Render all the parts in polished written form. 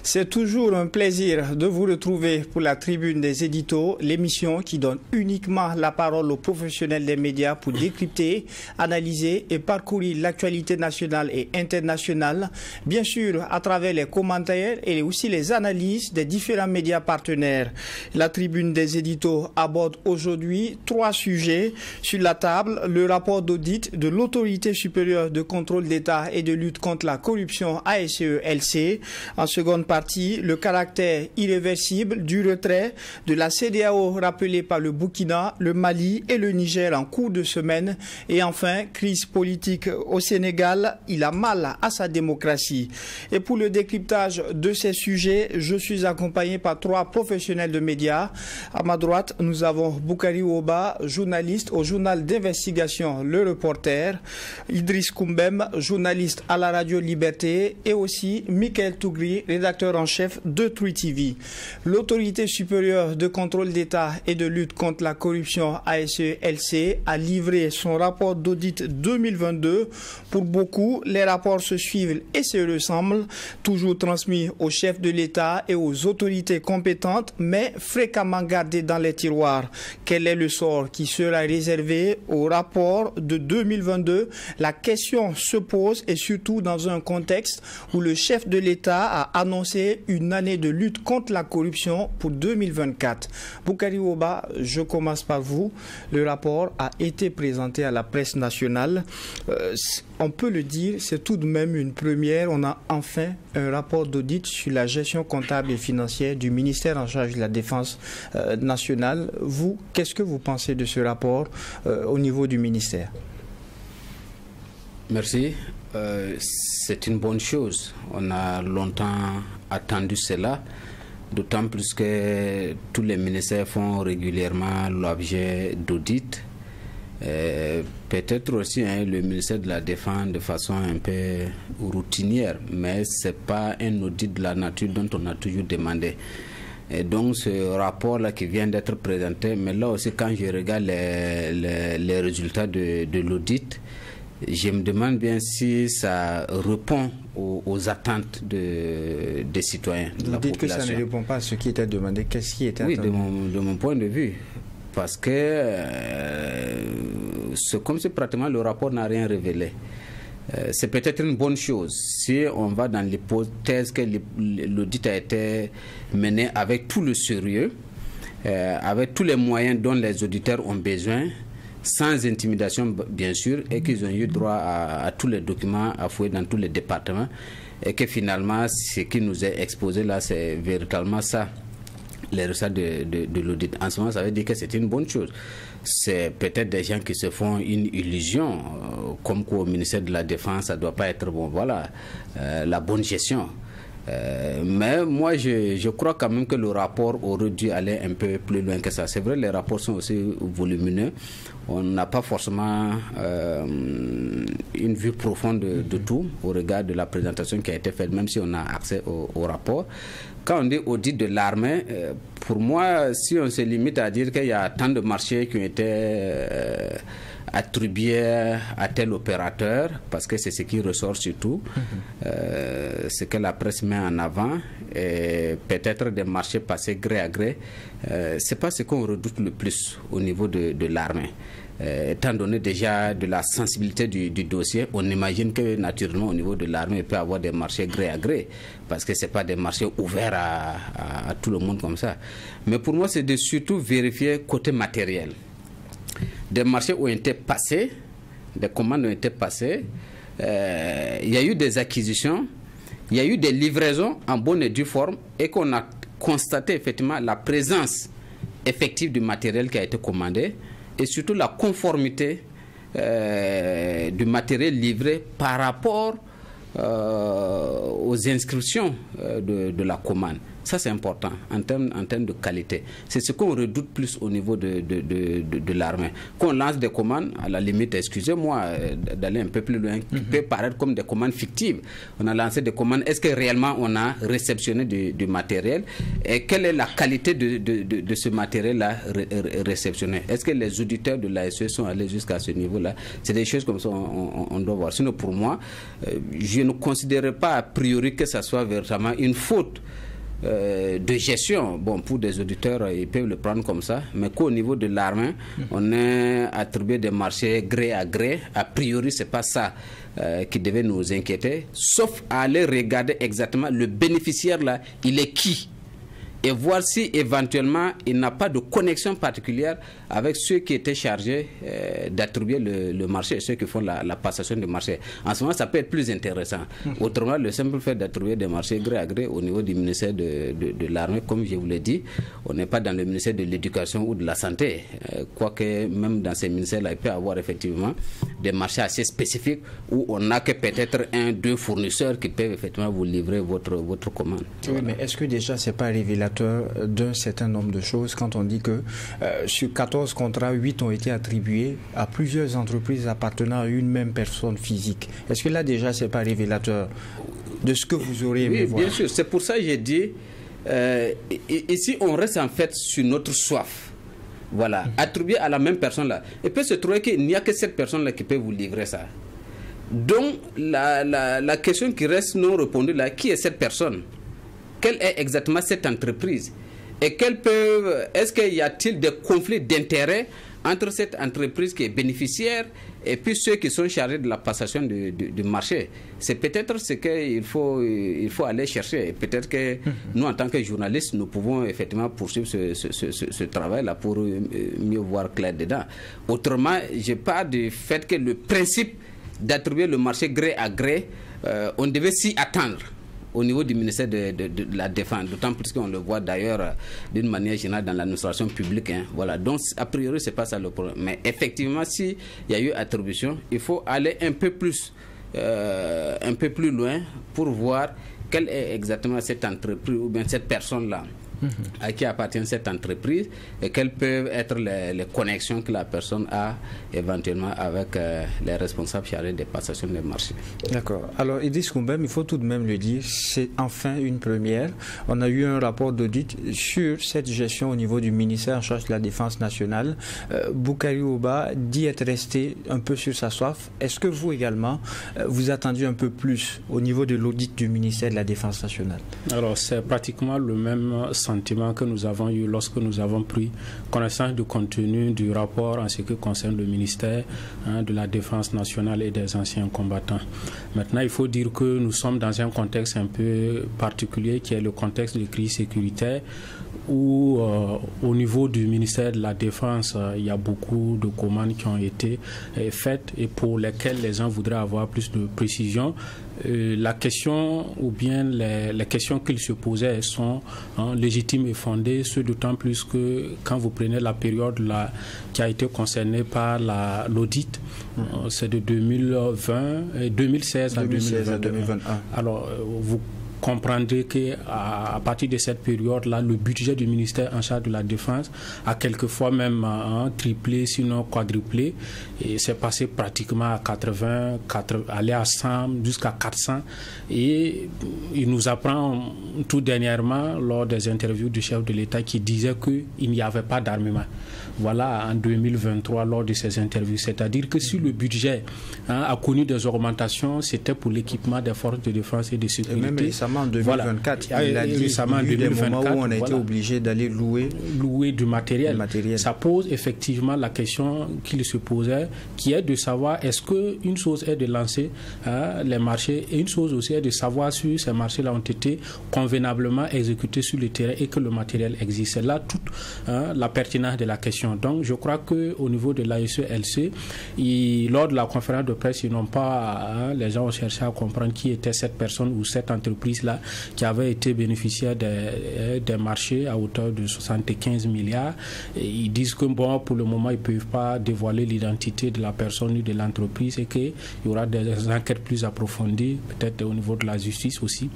C'est toujours un plaisir de vous retrouver pour la Tribune des éditos, l'émission qui donne uniquement la parole aux professionnels des médias pour décrypter, analyser et parcourir l'actualité nationale et internationale, bien sûr à travers les commentaires et aussi les analyses des différents médias partenaires. La Tribune des éditos aborde aujourd'hui 3 sujets sur la table: le rapport d'audit de l'Autorité supérieure de contrôle d'État et de lutte contre la corruption ASE-LC. En seconde partie, le caractère irréversible du retrait de la CEDEAO rappelé par le Burkina, le Mali et le Niger en cours de semaine. Et enfin, crise politique au Sénégal, il a mal à sa démocratie. Et pour le décryptage de ces sujets, je suis accompagné par 3 professionnels de médias. À ma droite, nous avons Boukari Ouba, journaliste au journal d'investigation Le Reporter, Idriss Koumbem, journaliste à la radio Liberté, et aussi Michael Tougri, rédacteur en chef de True TV. L'Autorité supérieure de contrôle d'État et de lutte contre la corruption ASE-LC a livré son rapport d'audit 2022. Pour beaucoup, les rapports se suivent et se ressemblent, toujours transmis aux chefs de l'État et aux autorités compétentes, mais fréquemment gardés dans les tiroirs. Quel est le sort qui sera réservé au rapport de 2022? La question se pose, et surtout dans un contexte où le chef de l'État a annoncé une année de lutte contre la corruption pour 2024. Boukari Ouba, je commence par vous. Le rapport a été présenté à la presse nationale. On peut le dire, c'est tout de même une première. On a enfin un rapport d'audit sur la gestion comptable et financière du ministère en charge de la Défense nationale. Vous, qu'est-ce que vous pensez de ce rapport au niveau du ministère? Merci. C'est une bonne chose. On a longtemps attendu cela, d'autant plus que tous les ministères font régulièrement l'objet d'audits. Peut-être aussi le ministère de la Défense de façon un peu routinière, mais ce n'est pas un audit de la nature dont on a toujours demandé. Et donc ce rapport-là qui vient d'être présenté, mais là aussi quand je regarde les résultats de l'audit, je me demande bien si ça répond aux attentes des citoyens. Vous dites que ça ne répond pas à ce qui était demandé. Qu'est-ce qui était attendu? Oui, de mon point de vue. Parce que c'est comme si pratiquement le rapport n'a rien révélé. C'est peut-être une bonne chose si on va dans l'hypothèse que l'audit a été mené avec tout le sérieux, avec tous les moyens dont les auditeurs ont besoin, sans intimidation bien sûr, et qu'ils ont eu droit à tous les documents à fouiller dans tous les départements, et que finalement ce qui nous est exposé là, c'est véritablement ça, les résultats de l'audit. En ce moment, ça veut dire que c'est une bonne chose. C'est peut-être des gens qui se font une illusion, comme qu'au ministère de la Défense, ça ne doit pas être bon, voilà, la bonne gestion. Mais moi je crois quand même que le rapport aurait dû aller un peu plus loin que ça. C'est vrai, les rapports sont aussi volumineux. On n'a pas forcément une vue profonde de tout au regard de la présentation qui a été faite, même si on a accès au rapport. Quand on dit audit de l'armée, pour moi, si on se limite à dire qu'il y a tant de marchés qui ont été attribués à tel opérateur, parce que c'est ce qui ressort surtout, ce que la presse met en avant, et peut-être des marchés passés gré à gré, c'est pas ce qu'on redoute le plus au niveau de l'armée. Étant donné déjà de la sensibilité du dossier, on imagine que naturellement au niveau de l'armée, il peut y avoir des marchés gré à gré, parce que ce n'est pas des marchés ouverts à tout le monde comme ça. Mais pour moi, c'est de surtout vérifier côté matériel. Des marchés ont été passés, des commandes ont été passées, il y a eu des acquisitions, il y a eu des livraisons en bonne et due forme, et qu'on a constaté effectivement la présence effective du matériel qui a été commandé, et surtout la conformité du matériel livré par rapport aux inscriptions de la commande. Ça, c'est important en termes de qualité. C'est ce qu'on redoute plus au niveau de l'armée. Qu'on lance des commandes, à la limite, excusez-moi d'aller un peu plus loin, qui peut paraître comme des commandes fictives. On a lancé des commandes. Est-ce que réellement on a réceptionné du matériel? Et quelle est la qualité de ce matériel-là réceptionné? Est-ce que les auditeurs de l'ASE sont allés jusqu'à ce niveau-là? C'est des choses comme ça on doit voir. Sinon, pour moi, je ne considère pas a priori que ça soit véritablement une faute de gestion. Bon, pour des auditeurs, ils peuvent le prendre comme ça, mais qu'au niveau de l'armée, on est attribué des marchés gré à gré. A priori, c'est pas ça qui devait nous inquiéter, sauf à aller regarder exactement le bénéficiaire là, il est qui, et voir si éventuellement il n'a pas de connexion particulière avec ceux qui étaient chargés d'attribuer le marché, ceux qui font la passation du marché. En ce moment, ça peut être plus intéressant. Autrement, le simple fait d'attribuer des marchés gré à gré au niveau du ministère de l'armée, comme je vous l'ai dit, on n'est pas dans le ministère de l'éducation ou de la santé. Quoique même dans ces ministères-là, il peut y avoir effectivement des marchés assez spécifiques où on n'a que peut-être 1-2 fournisseurs qui peuvent effectivement vous livrer votre commande. Oui, voilà. Mais est-ce que déjà c'est pas révélateur d'un certain nombre de choses quand on dit que sur 14 contrats, 8 ont été attribués à plusieurs entreprises appartenant à une même personne physique? Est-ce que là déjà c'est pas révélateur de ce que vous aurez aimé voir? Bien sûr, c'est pour ça que j'ai dit ici on reste en fait sur notre soif. Voilà, attribué à la même personne là. Et peut se trouver qu'il n'y a que cette personne là qui peut vous livrer ça. Donc la question qui reste non répondue là, qui est cette personne? Quelle est exactement cette entreprise? Et est-ce qu'il y a-t-il des conflits d'intérêts entre cette entreprise qui est bénéficiaire et puis ceux qui sont chargés de la passation du marché? C'est peut-être ce qu'il faut aller chercher. Et peut-être que nous, en tant que journalistes, nous pouvons effectivement poursuivre ce travail-là pour mieux voir clair dedans. Autrement, je parle du fait que le principe d'attribuer le marché gré à gré, on devait s'y attendre au niveau du ministère de la Défense, d'autant plus qu'on le voit d'ailleurs d'une manière générale dans l'administration publique. Voilà. Donc, a priori, c'est pas ça le problème. Mais effectivement, s'il y a eu attribution, il faut aller un peu plus loin pour voir quelle est exactement cette entreprise ou bien cette personne-là. À qui appartient cette entreprise et quelles peuvent être les connexions que la personne a éventuellement avec les responsables chargés des passations des marchés. D'accord. Alors, Idriss Koumbem, il faut tout de même le dire, c'est enfin une première. On a eu un rapport d'audit sur cette gestion au niveau du ministère en charge de la Défense nationale. Boukari Ouba dit être resté un peu sur sa soif. Est-ce que vous également, vous attendiez un peu plus au niveau de l'audit du ministère de la Défense nationale? Alors, c'est pratiquement le même sentiment que nous avons eu lorsque nous avons pris connaissance du contenu du rapport en ce qui concerne le ministère de la Défense nationale et des anciens combattants. Maintenant, il faut dire que nous sommes dans un contexte un peu particulier qui est le contexte de crise sécuritaire où au niveau du ministère de la Défense, il y a beaucoup de commandes qui ont été faites et pour lesquelles les gens voudraient avoir plus de précision. La question ou bien les questions qu'ils se posaient sont légitimes et fondées, ce d'autant plus que quand vous prenez la période là, qui a été concernée par l'audit, c'est de 2016 à 2021. Alors, vous comprendrez qu'à partir de cette période-là, le budget du ministère en charge de la Défense a quelquefois même triplé, sinon quadruplé. Et c'est passé pratiquement à 80, aller à 100, jusqu'à 400. Et il nous apprend tout dernièrement, lors des interviews du chef de l'État, qui disait qu'il n'y avait pas d'armement. Voilà, en 2023, lors de ces interviews. C'est-à-dire que si le budget a connu des augmentations, c'était pour l'équipement des forces de défense et de sécurité. Et même récemment, en 2024, il a dit qu'il y a eu des moments où on a été obligé d'aller louer du matériel. Ça pose effectivement la question qu'il se posait, qui est de savoir est-ce qu'une chose est de lancer les marchés et une chose aussi est de savoir si ces marchés-là ont été convenablement exécutés sur le terrain et que le matériel existe. C'est là toute la pertinence de la question. Donc, je crois qu'au niveau de l'ASE-LC, lors de la conférence de presse, ils n'ont pas, les gens ont cherché à comprendre qui était cette personne ou cette entreprise services-là qui avaient été bénéficiaires des marchés à hauteur de 75 milliards. Et ils disent que bon, pour le moment, ils ne peuvent pas dévoiler l'identité de la personne ou de l'entreprise et qu'il y aura des enquêtes plus approfondies, peut-être au niveau de la justice aussi.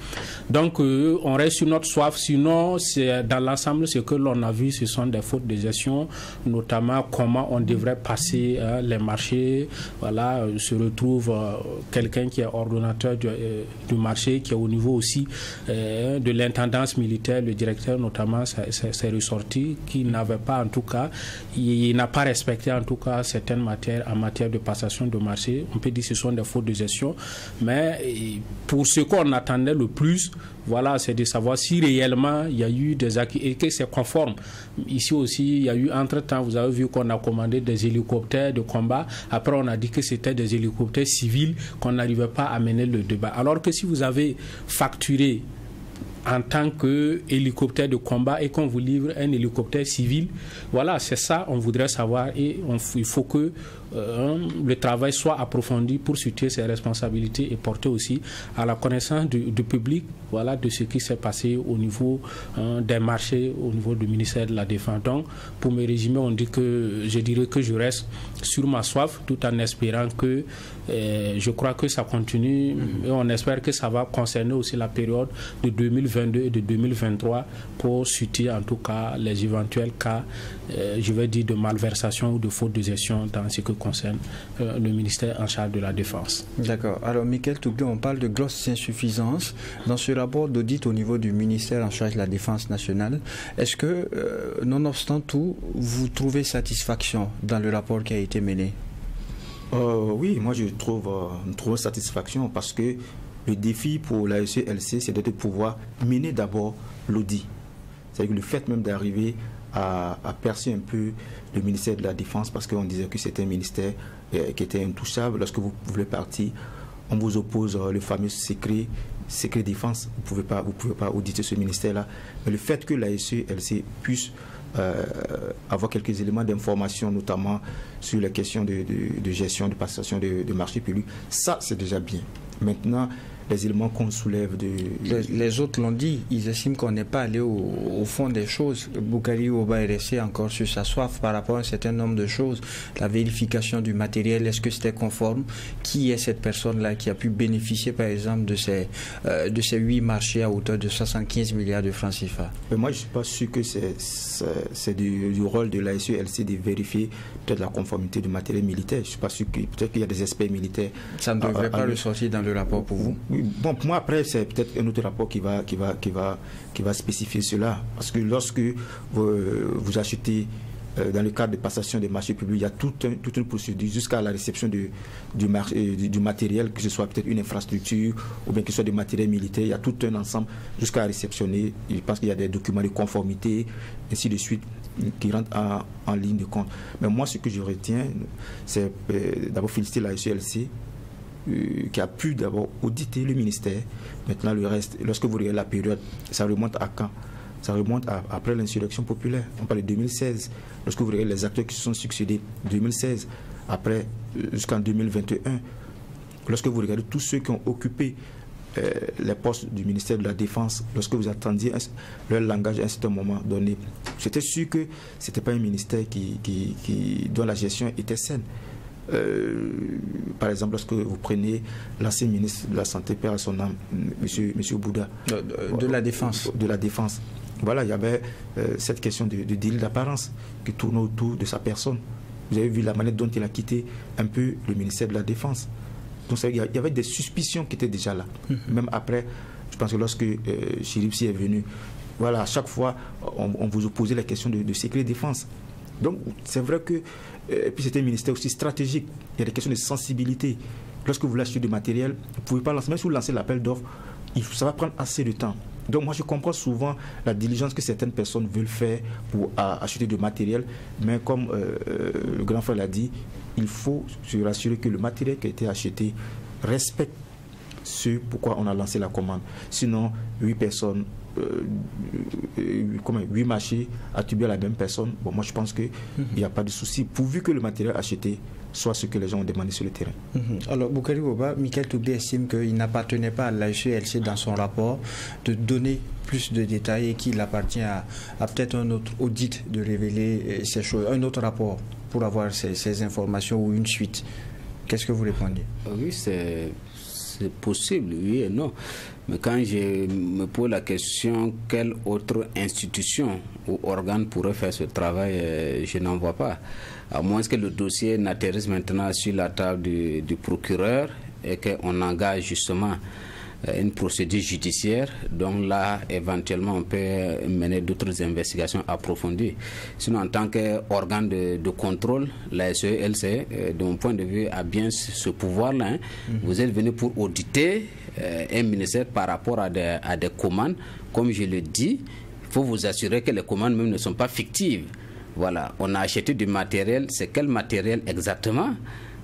Donc, on reste sur notre soif. Sinon, dans l'ensemble, ce que l'on a vu, ce sont des fautes de gestion, notamment comment on devrait passer les marchés. Voilà, se retrouve quelqu'un qui est ordonnateur du marché, qui est au niveau aussi de l'intendance militaire, le directeur notamment, c'est ressorti, qui n'avait pas en tout cas, il n'a pas respecté en tout cas certaines matières en matière de passation de marché. On peut dire que ce sont des fautes de gestion, mais pour ce qu'on attendait le plus, voilà, c'est de savoir si réellement il y a eu des acquis et que c'est conforme. Ici aussi, il y a eu entre-temps, vous avez vu qu'on a commandé des hélicoptères de combat. Après, on a dit que c'était des hélicoptères civils, qu'on n'arrivait pas à mener le débat. Alors que si vous avez facturé en tant qu'hélicoptère de combat et qu'on vous livre un hélicoptère civil, voilà, c'est ça on voudrait savoir et il faut que le travail soit approfondi pour situer ses responsabilités et porter aussi à la connaissance du public, voilà, de ce qui s'est passé au niveau des marchés, au niveau du ministère de la Défense. Donc, pour me résumer, je dirais que je reste sur ma soif tout en espérant que je crois que ça continue et on espère que ça va concerner aussi la période de 2022 et de 2023 pour situer en tout cas les éventuels cas, je vais dire, de malversation ou de faute de gestion dans ce que concerne le ministère en charge de la Défense. D'accord. Alors, Michael Touglé, on parle de grosses insuffisances dans ce rapport d'audit au niveau du ministère en charge de la Défense nationale. Est-ce que, nonobstant tout, vous trouvez satisfaction dans le rapport qui a été mené? Oui, moi je trouve une satisfaction parce que le défi pour l'ASE-LC, c'est de pouvoir mener d'abord l'audit. C'est-à-dire que le fait même d'arriver à percer un peu le ministère de la Défense, parce qu'on disait que c'était un ministère qui était intouchable. Lorsque vous voulez partir, on vous oppose le fameux secret défense. Vous ne pouvez pas auditer ce ministère-là. Mais le fait que l'ASE-LC puisse avoir quelques éléments d'information, notamment sur les questions de gestion, de passation de marchés publics, ça c'est déjà bien. Maintenant, les éléments qu'on soulève Les autres l'ont dit, ils estiment qu'on n'est pas allé au fond des choses. Boukari Oba est resté encore sur sa soif par rapport à un certain nombre de choses. La vérification du matériel, est-ce que c'était conforme? Qui est cette personne-là qui a pu bénéficier par exemple de ces 8 marchés à hauteur de 75 milliards de francs CFA? Moi, je ne suis pas sûr que c'est du rôle de l'ASE-LC de vérifier peut-être la conformité du matériel militaire. Je ne suis pas sûr que peut-être qu'il y a des experts militaires. Ça ne devrait pas ressortir dans le rapport pour vous? Bon, pour moi, après, c'est peut-être un autre rapport qui va spécifier cela. Parce que lorsque vous achetez dans le cadre de passation des marchés publics, il y a toute une procédure jusqu'à la réception du matériel, que ce soit peut-être une infrastructure ou bien que ce soit du matériel militaire. Il y a tout un ensemble jusqu'à réceptionner. Je pense qu'il y a des documents de conformité, ainsi de suite, qui rentrent en ligne de compte. Mais moi, ce que je retiens, c'est d'abord féliciter la SELC qui a pu d'abord auditer le ministère. Maintenant, le reste, lorsque vous regardez la période, ça remonte à quand? Ça remonte après l'insurrection populaire. On parle de 2016. Lorsque vous regardez les acteurs qui se sont succédés, 2016, après jusqu'en 2021, lorsque vous regardez tous ceux qui ont occupé les postes du ministère de la Défense, lorsque vous attendiez leur langage à un certain moment donné, j'étais sûr que ce n'était pas un ministère dont la gestion était saine. Par exemple, lorsque vous prenez l'ancien ministre de la Santé, père à son âme, monsieur Bouddha, de la Défense. De la Défense. Voilà, il y avait cette question de délit d'apparence qui tournait autour de sa personne. Vous avez vu la manière dont il a quitté un peu le ministère de la Défense. Donc il y avait des suspicions qui étaient déjà là. Même après, je pense que lorsque Chiripsi est venu, voilà, à chaque fois, on vous opposait la question de secret défense. Donc c'est vrai que et puis c'était un ministère aussi stratégique. Il y a des questions de sensibilité. Lorsque vous voulez acheter du matériel, vous ne pouvez pas lancer. Même si vous lancez l'appel d'offres, ça va prendre assez de temps. Donc moi je comprends souvent la diligence que certaines personnes veulent faire pour acheter du matériel. Mais comme le grand frère l'a dit, il faut se rassurer que le matériel qui a été acheté respecte ce pourquoi on a lancé la commande. Sinon, 8 personnes 8 marchés attribués à la même personne, bon, moi je pense qu'il n'y a pas de souci, pourvu que le matériel acheté soit ce que les gens ont demandé sur le terrain. Alors, Boukari Boba, Michael Toubé estime qu'il n'appartenait pas à l'ASELC dans son rapport de donner plus de détails et qu'il appartient à peut-être un autre audit de révéler ces choses, un autre rapport pour avoir ces informations ou une suite. Qu'est-ce que vous répondez? Oui, c'est possible, oui et non. Mais quand je me pose la question, quelle autre institution ou organe pourrait faire ce travail, je n'en vois pas. À moins que le dossier n'atterrisse maintenant sur la table du procureur et qu'on engage justement une procédure judiciaire, donc là, éventuellement, on peut mener d'autres investigations approfondies. Sinon, en tant qu'organe de contrôle, la SELC, de mon point de vue, a bien ce pouvoir-là. Vous êtes venu pour auditer un ministère par rapport à des commandes. Comme je le dis, il faut vous assurer que les commandes même ne sont pas fictives. Voilà, on a acheté du matériel. C'est quel matériel exactement?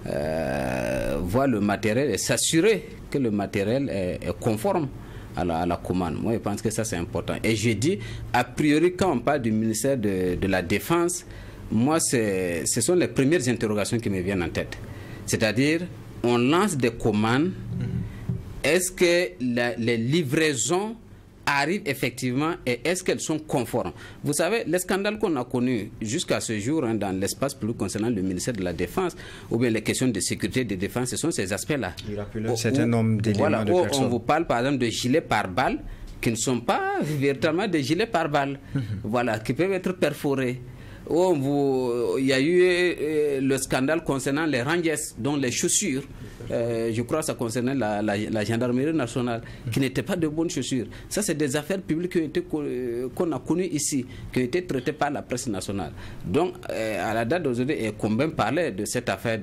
Voir le matériel et s'assurer que le matériel est conforme à la commande. Moi, je pense que ça, c'est important. Et je dis, a priori, quand on parle du ministère de la Défense, moi, ce sont les premières interrogations qui me viennent en tête. C'est-à-dire, on lance des commandes. Est-ce que les livraisons arrivent effectivement et est-ce qu'elles sont conformes? Vous savez, les scandales qu'on a connus jusqu'à ce jour dans l'espace public concernant le ministère de la Défense ou bien les questions de sécurité et de défense, ce sont ces aspects-là. Il rappelle un certain nombre d'éléments de personnes. On vous parle par exemple de gilets pare-balles qui ne sont pas véritablement des gilets pare-balles, voilà, qui peuvent être perforés. Il y a eu le scandale concernant les Rangers, dont les chaussures, je crois que ça concernait la gendarmerie nationale, qui n'étaient pas de bonnes chaussures. Ça, c'est des affaires publiques qu'on a connues ici, qui ont été traitées par la presse nationale. Donc, à la date d'aujourd'hui, et combien parlait de cette affaire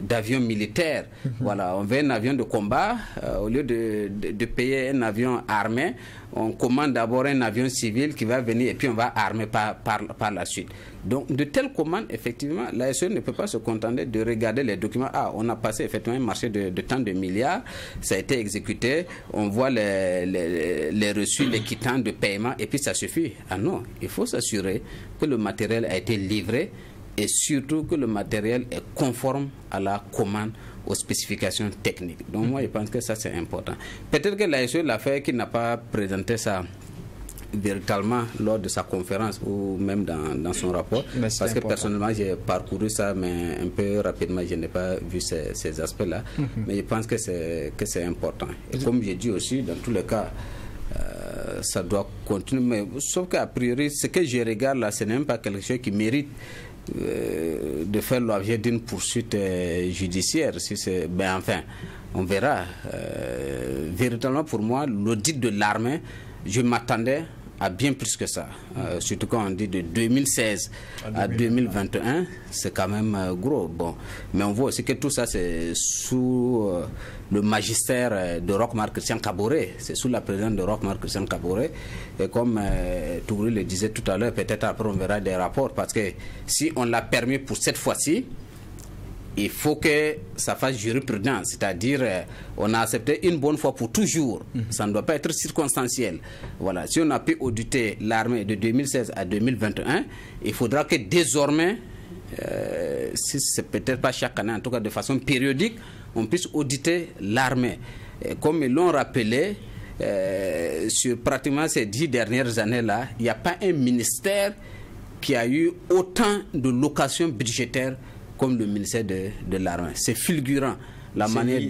d'avions militaires. Voilà, on veut un avion de combat, au lieu de payer un avion armé, on commande d'abord un avion civil qui va venir et puis on va armer par la suite. Donc de telles commandes, effectivement, la SE ne peut pas se contenter de regarder les documents. Ah, on a passé effectivement un marché de tant de milliards, ça a été exécuté, on voit les reçus, les quittants de paiement et puis ça suffit. Ah non, il faut s'assurer que le matériel a été livré et surtout que le matériel est conforme à la commande, aux spécifications techniques. Donc moi je pense que ça c'est important. Peut-être que la SE l'a fait, qu'il n'a pas présenté ça véritablement lors de sa conférence ou même dans son rapport, parce que personnellement j'ai parcouru ça mais un peu rapidement, je n'ai pas vu ces aspects-là, mais je pense que c'est important. Et comme j'ai dit aussi, dans tous les cas, ça doit continuer, mais sauf qu'a priori, ce que je regarde là, ce n'est même pas quelque chose qui mérite de faire l'objet d'une poursuite judiciaire. Si c'est, ben enfin, on verra. Véritablement pour moi, l'audit de l'armée, je m'attendais à bien plus que ça. Surtout quand on dit de 2016 à 2021, c'est quand même gros. Bon, mais on voit aussi que tout ça, c'est sous le magistère de Roch-Marc Christian Kaboré. C'est sous la présidence de Roch-Marc Christian Kaboré. Et comme Touré le disait tout à l'heure, peut-être après on verra des rapports, parce que si on l'a permis pour cette fois-ci, il faut que ça fasse jurisprudence, c'est-à-dire on a accepté une bonne fois pour toujours. Ça ne doit pas être circonstanciel. Voilà. Si on a pu auditer l'armée de 2016 à 2021, il faudra que désormais, si c'est peut-être pas chaque année, en tout cas de façon périodique, on puisse auditer l'armée. Comme ils l'ont rappelé, sur pratiquement ces 10 dernières années-là, il n'y a pas un ministère qui a eu autant de locations budgétaires comme le ministère de l'armée. C'est fulgurant.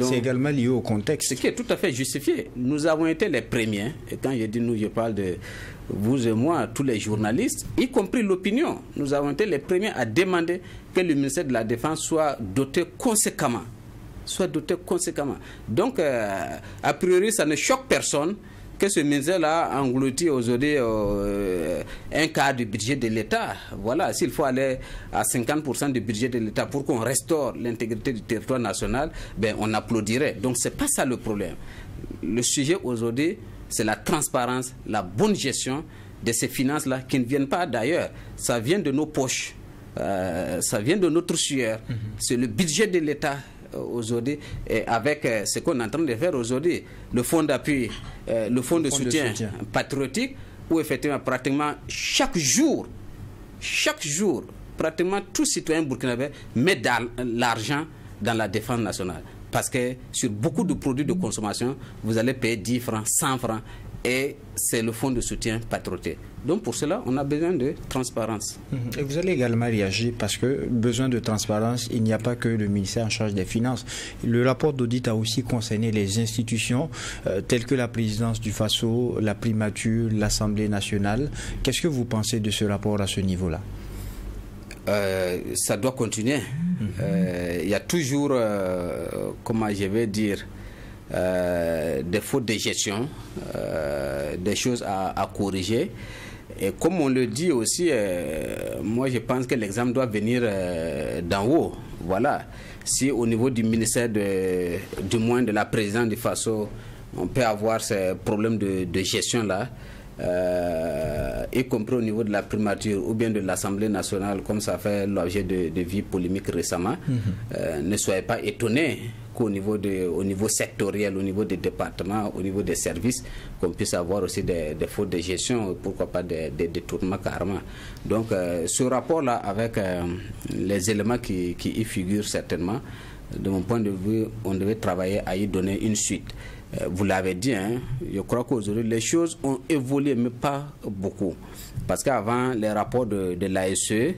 C'est également lié au contexte. Ce qui est tout à fait justifié. Nous avons été les premiers, et quand je dis nous, je parle de vous et moi, tous les journalistes, y compris l'opinion. Nous avons été les premiers à demander que le ministère de la Défense soit doté conséquemment. Donc, a priori, ça ne choque personne que ce ministère-là engloutit aujourd'hui un quart du budget de l'État. Voilà, s'il faut aller à 50% du budget de l'État pour qu'on restaure l'intégrité du territoire national, ben, on applaudirait. Donc, ce n'est pas ça le problème. Le sujet aujourd'hui, c'est la transparence, la bonne gestion de ces finances-là qui ne viennent pas d'ailleurs. Ça vient de nos poches, ça vient de notre sueur. C'est le budget de l'État aujourd'hui, avec ce qu'on est en train de faire aujourd'hui, le fonds d'appui, le fonds de soutien patriotique, où effectivement, pratiquement chaque jour, pratiquement tout citoyen burkinabé met de l'argent dans la défense nationale. Parce que sur beaucoup de produits de consommation, vous allez payer 10 francs, 100 francs, et c'est le fonds de soutien patriotique. Donc pour cela, on a besoin de transparence. Et vous allez également réagir parce que besoin de transparence, il n'y a pas que le ministère en charge des Finances. Le rapport d'audit a aussi concerné les institutions telles que la présidence du FASO, la primature, l'Assemblée nationale. Qu'est-ce que vous pensez de ce rapport à ce niveau-là? Ça doit continuer. Il y a toujours, comment je vais dire, des fautes de gestion, des choses à corriger. Et comme on le dit aussi, moi je pense que l'exemple doit venir d'en haut. Voilà. Si au niveau du ministère, du moins de la présidence du FASO, on peut avoir ces problèmes de gestion-là, y compris au niveau de la primature ou bien de l'Assemblée nationale, comme ça fait l'objet de vives polémiques récemment, ne soyez pas étonnés qu'au niveau sectoriel, au niveau des départements, au niveau des services, qu'on puisse avoir aussi des fautes de gestion, pourquoi pas des détournements carrément. Donc ce rapport-là, avec les éléments qui y figurent certainement, de mon point de vue, on devait travailler à y donner une suite. Vous l'avez dit, hein, je crois qu'aujourd'hui les choses ont évolué, mais pas beaucoup. Parce qu'avant, les rapports de l'ASE,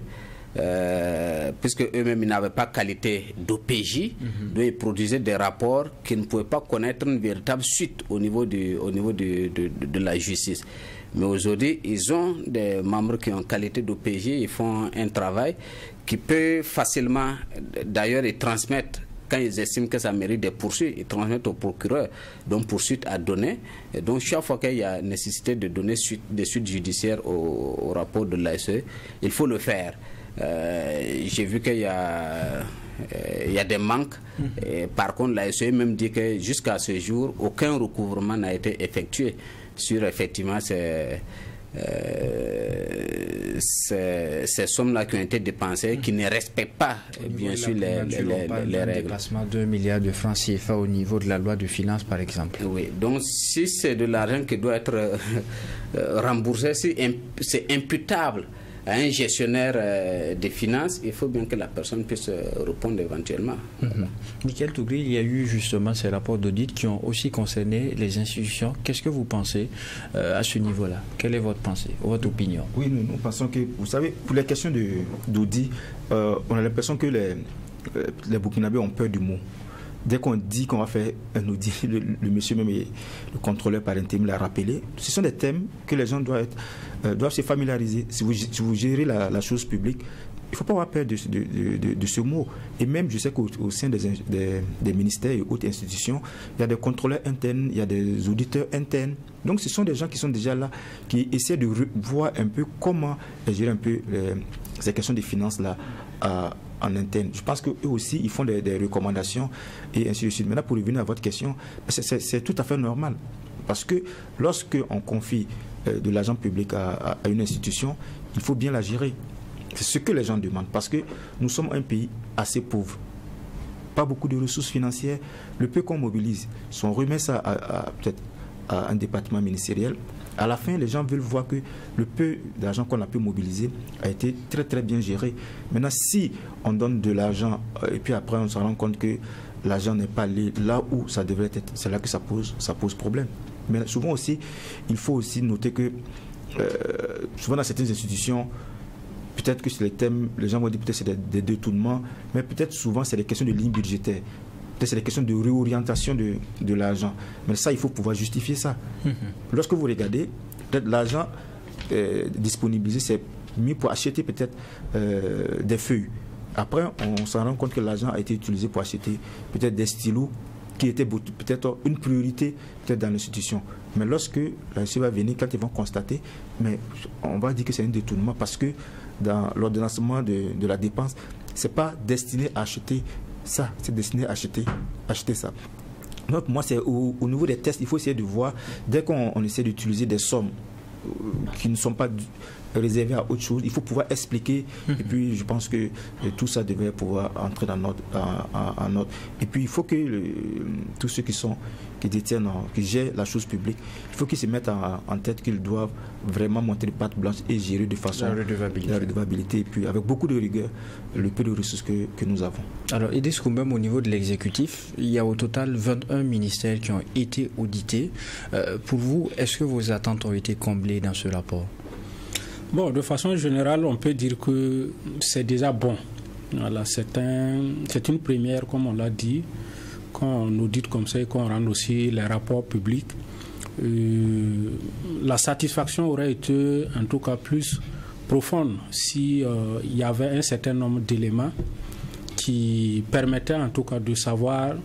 puisque eux-mêmes n'avaient pas qualité d'OPJ, donc ils produisaient des rapports qui ne pouvaient pas connaître une véritable suite au niveau de la justice. Mais aujourd'hui, ils ont des membres qui ont qualité d'OPJ, ils font un travail qui peut facilement, d'ailleurs, ils transmettent. Quand ils estiment que ça mérite des poursuites, ils transmettent au procureur, donc poursuite à donner. Et donc chaque fois qu'il y a nécessité de donner des suites judiciaires au rapport de l'ASE, il faut le faire. J'ai vu qu'il y a des manques. Et par contre, l'ASE même dit que jusqu'à ce jour, aucun recouvrement n'a été effectué sur effectivement ces sommes-là qui ont été dépensées, qui ne respectent pas, bien sûr, les règles. Dépassement de 2 milliards de francs CFA au niveau de la loi de finances, par exemple. Oui, donc si c'est de l'argent qui doit être remboursé, si c'est imputable à un gestionnaire des finances, il faut bien que la personne puisse répondre éventuellement. Michael Tougri, il y a eu justement ces rapports d'audit qui ont aussi concerné les institutions. Qu'est-ce que vous pensez à ce niveau-là? Quelle est votre pensée, votre opinion? Oui, nous pensons que, vous savez, pour les questions d'audit, on a l'impression que les Burkinabés ont peur du mot. Dès qu'on dit qu'on va faire un audit, le monsieur même, le contrôleur par intérim l'a rappelé, ce sont des thèmes que les gens doivent se familiariser. Si vous gérez la chose publique, il ne faut pas avoir peur de ce mot. Et même, je sais qu'au sein des ministères et autres institutions, il y a des contrôleurs internes, il y a des auditeurs internes. Donc, ce sont des gens qui sont déjà là, qui essaient de voir un peu comment gérer un peu ces questions de finances-là en interne. Je pense qu'eux aussi, ils font des recommandations et ainsi de suite. Maintenant, pour revenir à votre question, c'est tout à fait normal. Parce que lorsque on confie de l'argent public à une institution, il faut bien la gérer. C'est ce que les gens demandent. Parce que nous sommes un pays assez pauvre. Pas beaucoup de ressources financières. Le peu qu'on mobilise, si on remet ça peut-être à un département ministériel, à la fin, les gens veulent voir que le peu d'argent qu'on a pu mobiliser a été très très bien géré. Maintenant, si on donne de l'argent et puis après on se rend compte que l'argent n'est pas allé là où ça devrait être, c'est là que ça pose problème. Mais souvent aussi, il faut aussi noter que souvent dans certaines institutions, peut-être que c'est les thèmes, les gens vont dire peut-être c'est des détournements, mais peut-être souvent c'est des questions de ligne budgétaire. Peut-être c'est des questions de réorientation de l'argent. Mais ça, il faut pouvoir justifier ça. Lorsque vous regardez, peut-être l'argent disponibilisé, c'est mis pour acheter peut-être des feuilles. Après, on s'en rend compte que l'argent a été utilisé pour acheter peut-être des stylos qui étaient peut-être une priorité peut-être dans l'institution. Mais lorsque la SE va venir, quand ils vont constater, mais on va dire que c'est un détournement parce que dans l'ordonnancement de la dépense, ce n'est pas destiné à acheter ça, c'est destiné à acheter ça. Donc moi, c'est au niveau des tests, il faut essayer de voir, dès qu'on essaie d'utiliser des sommes qui ne sont pas réservé à autre chose. Il faut pouvoir expliquer. Et puis, je pense que tout ça devrait pouvoir entrer dans notre... Et puis, il faut que tous ceux qui détiennent, qui gèrent la chose publique, il faut qu'ils se mettent en tête qu'ils doivent vraiment monter les pattes blanches et gérer de façon la redevabilité. Et puis, avec beaucoup de rigueur, le peu de ressources que nous avons. Alors, Idriss Koumbem, au niveau de l'exécutif, il y a au total 21 ministères qui ont été audités. Pour vous, est-ce que vos attentes ont été comblées dans ce rapport? Bon, de façon générale, on peut dire que c'est déjà bon. Voilà, c'est une première, comme on l'a dit, quand on audite comme ça et qu'on rend aussi les rapports publics. La satisfaction aurait été en tout cas plus profonde si il y avait un certain nombre d'éléments qui permettaient en tout cas de savoir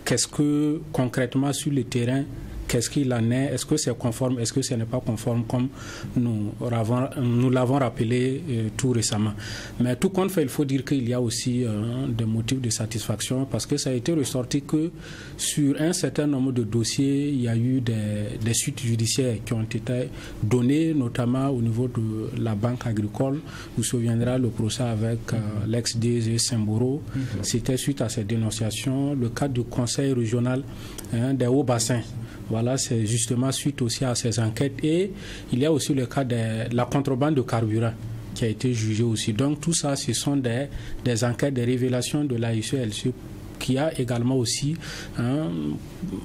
qu'est-ce que concrètement sur le terrain, qu'est-ce qu'il en est, est-ce que c'est conforme, est-ce que ce n'est pas conforme, comme nous l'avons rappelé tout récemment. Mais tout compte fait, il faut dire qu'il y a aussi des motifs de satisfaction, parce que ça a été ressorti que sur un certain nombre de dossiers, il y a eu des suites judiciaires qui ont été données, notamment au niveau de la Banque agricole. Vous vous souviendrez le procès avec l'ex-DG Semboro. C'était suite à ces dénonciations. Le cas du Conseil régional des Hauts-Bassins. Voilà, c'est justement suite aussi à ces enquêtes. Et il y a aussi le cas de la contrebande de carburant qui a été jugé aussi. Donc tout ça, ce sont des enquêtes, des révélations de l'ASE-LC qui a également aussi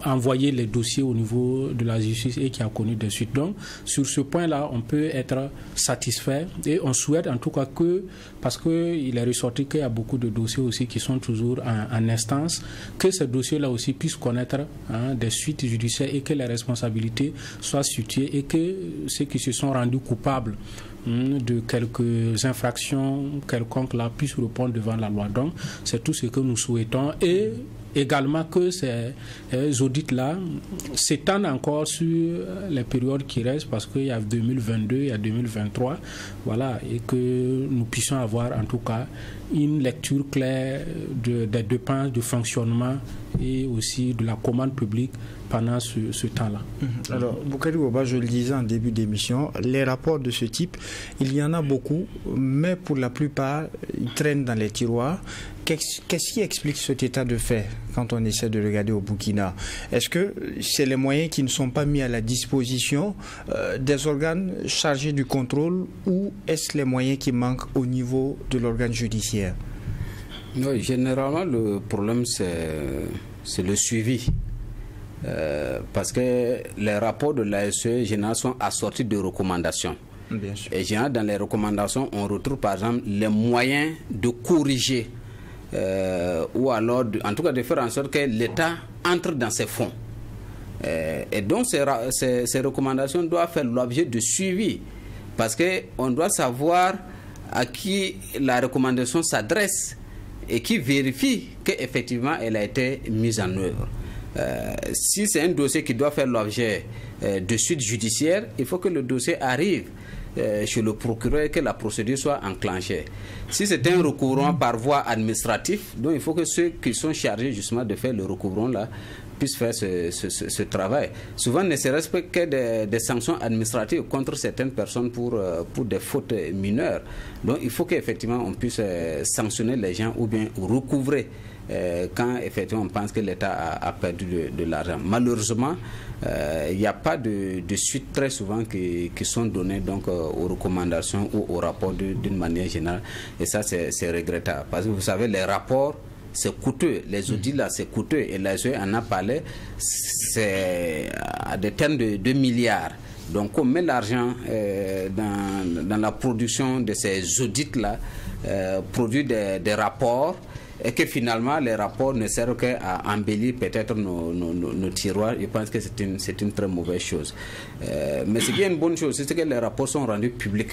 envoyé les dossiers au niveau de la justice et qui a connu des suites. Donc, sur ce point-là, on peut être satisfait et on souhaite en tout cas que, parce qu'il est ressorti qu'il y a beaucoup de dossiers aussi qui sont toujours en instance, que ces dossiers-là aussi puissent connaître des suites judiciaires et que les responsabilités soient situées et que ceux qui se sont rendus coupables de quelques infractions quelconques là puissent répondre devant la loi. Donc c'est tout ce que nous souhaitons, et également que ces audits-là s'étendent encore sur les périodes qui restent, parce qu'il y a 2022, il y a 2023, voilà, et que nous puissions avoir en tout cas une lecture claire des dépenses, du fonctionnement et aussi de la commande publique pendant ce temps-là. Alors, Boukari Boba, je le disais en début d'émission, les rapports de ce type, il y en a beaucoup, mais pour la plupart, ils traînent dans les tiroirs. Qu'est-ce qui explique cet état de fait quand on essaie de regarder au Burkina? Est-ce que c'est les moyens qui ne sont pas mis à la disposition des organes chargés du contrôle, ou est-ce les moyens qui manquent au niveau de l'organe judiciaire? Oui, généralement, le problème, c'est le suivi. Parce que les rapports de l'ASE, généralement, sont assortis de recommandations. Bien sûr. Et généralement, dans les recommandations, on retrouve par exemple les moyens de corriger ou alors, en tout cas, de faire en sorte que l'État entre dans ses fonds. Et donc, ces recommandations doivent faire l'objet de suivi, parce qu'on doit savoir à qui la recommandation s'adresse et qui vérifie qu'effectivement elle a été mise en œuvre. Si c'est un dossier qui doit faire l'objet de suite judiciaire, il faut que le dossier arrive chez le procureur et que la procédure soit enclenchée. Si c'est un recouvrement par voie administrative, donc il faut que ceux qui sont chargés justement de faire le recouvrement là puissent faire ce travail. Souvent, ne serait-ce que des sanctions administratives contre certaines personnes pour des fautes mineures. Donc il faut qu'effectivement on puisse sanctionner les gens ou bien recouvrer quand effectivement on pense que l'État a perdu de l'argent. Malheureusement, il n'y a pas de suite très souvent qui sont données donc, aux recommandations ou aux rapports d'une manière générale. Et ça, c'est regrettable. Parce que vous savez, les rapports, c'est coûteux. Les audits là, c'est coûteux. Et l'ASE en a parlé, c'est à des termes de milliards. Donc on met l'argent dans la production de ces audits-là, produit des rapports, et que finalement les rapports ne servent qu'à embellir peut-être nos tiroirs. Je pense que c'est une très mauvaise chose. Mais ce qui est une bonne chose, c'est que les rapports sont rendus publics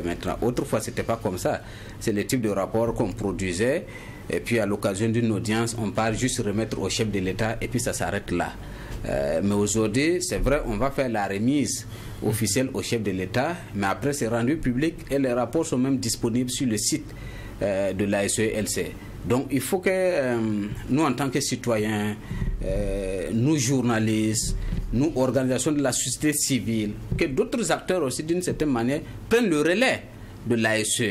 maintenant. Autrefois, ce n'était pas comme ça. C'est le type de rapport qu'on produisait, et puis à l'occasion d'une audience, on part juste remettre au chef de l'État, et puis ça s'arrête là. Mais aujourd'hui, c'est vrai, on va faire la remise officielle au chef de l'État, mais après c'est rendu public et les rapports sont même disponibles sur le site de l'ASE-LC. Donc il faut que nous, en tant que citoyens, nous journalistes, nous, organisations de la société civile, que d'autres acteurs aussi d'une certaine manière prennent le relais de l'ASE.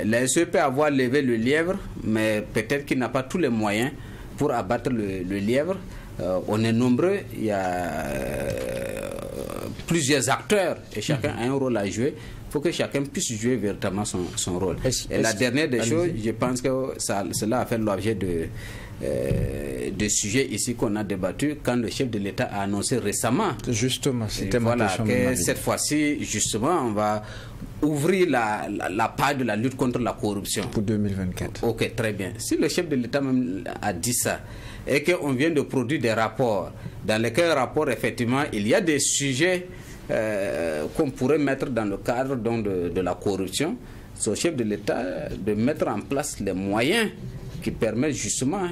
L'ASE peut avoir levé le lièvre, mais peut-être qu'il n'a pas tous les moyens pour abattre le lièvre. On est nombreux, il y a plusieurs acteurs et chacun a un rôle à jouer. Il faut que chacun puisse jouer véritablement son rôle. Et la dernière des choses, je pense que cela a fait l'objet de sujets ici qu'on a débattu quand le chef de l'État a annoncé récemment. Justement, c'était voilà, que cette fois-ci, justement, on va ouvrir la page de la lutte contre la corruption. Pour 2024. Ok, très bien. Si le chef de l'État même a dit ça, et qu'on vient de produire des rapports, dans lesquels rapports, effectivement, il y a des sujets qu'on pourrait mettre dans le cadre donc, de la corruption, c'est au chef de l'État de mettre en place les moyens qui permettent justement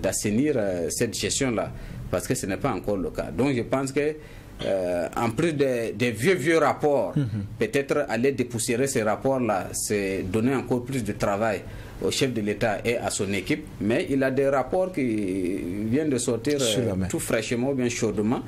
d'assainir cette gestion-là, parce que ce n'est pas encore le cas. Donc je pense que en plus des vieux rapports, peut-être aller dépoussiérer ces rapports-là, c'est donner encore plus de travail au chef de l'État et à son équipe, mais il a des rapports qui viennent de sortir tout fraîchement ou bien chaudement,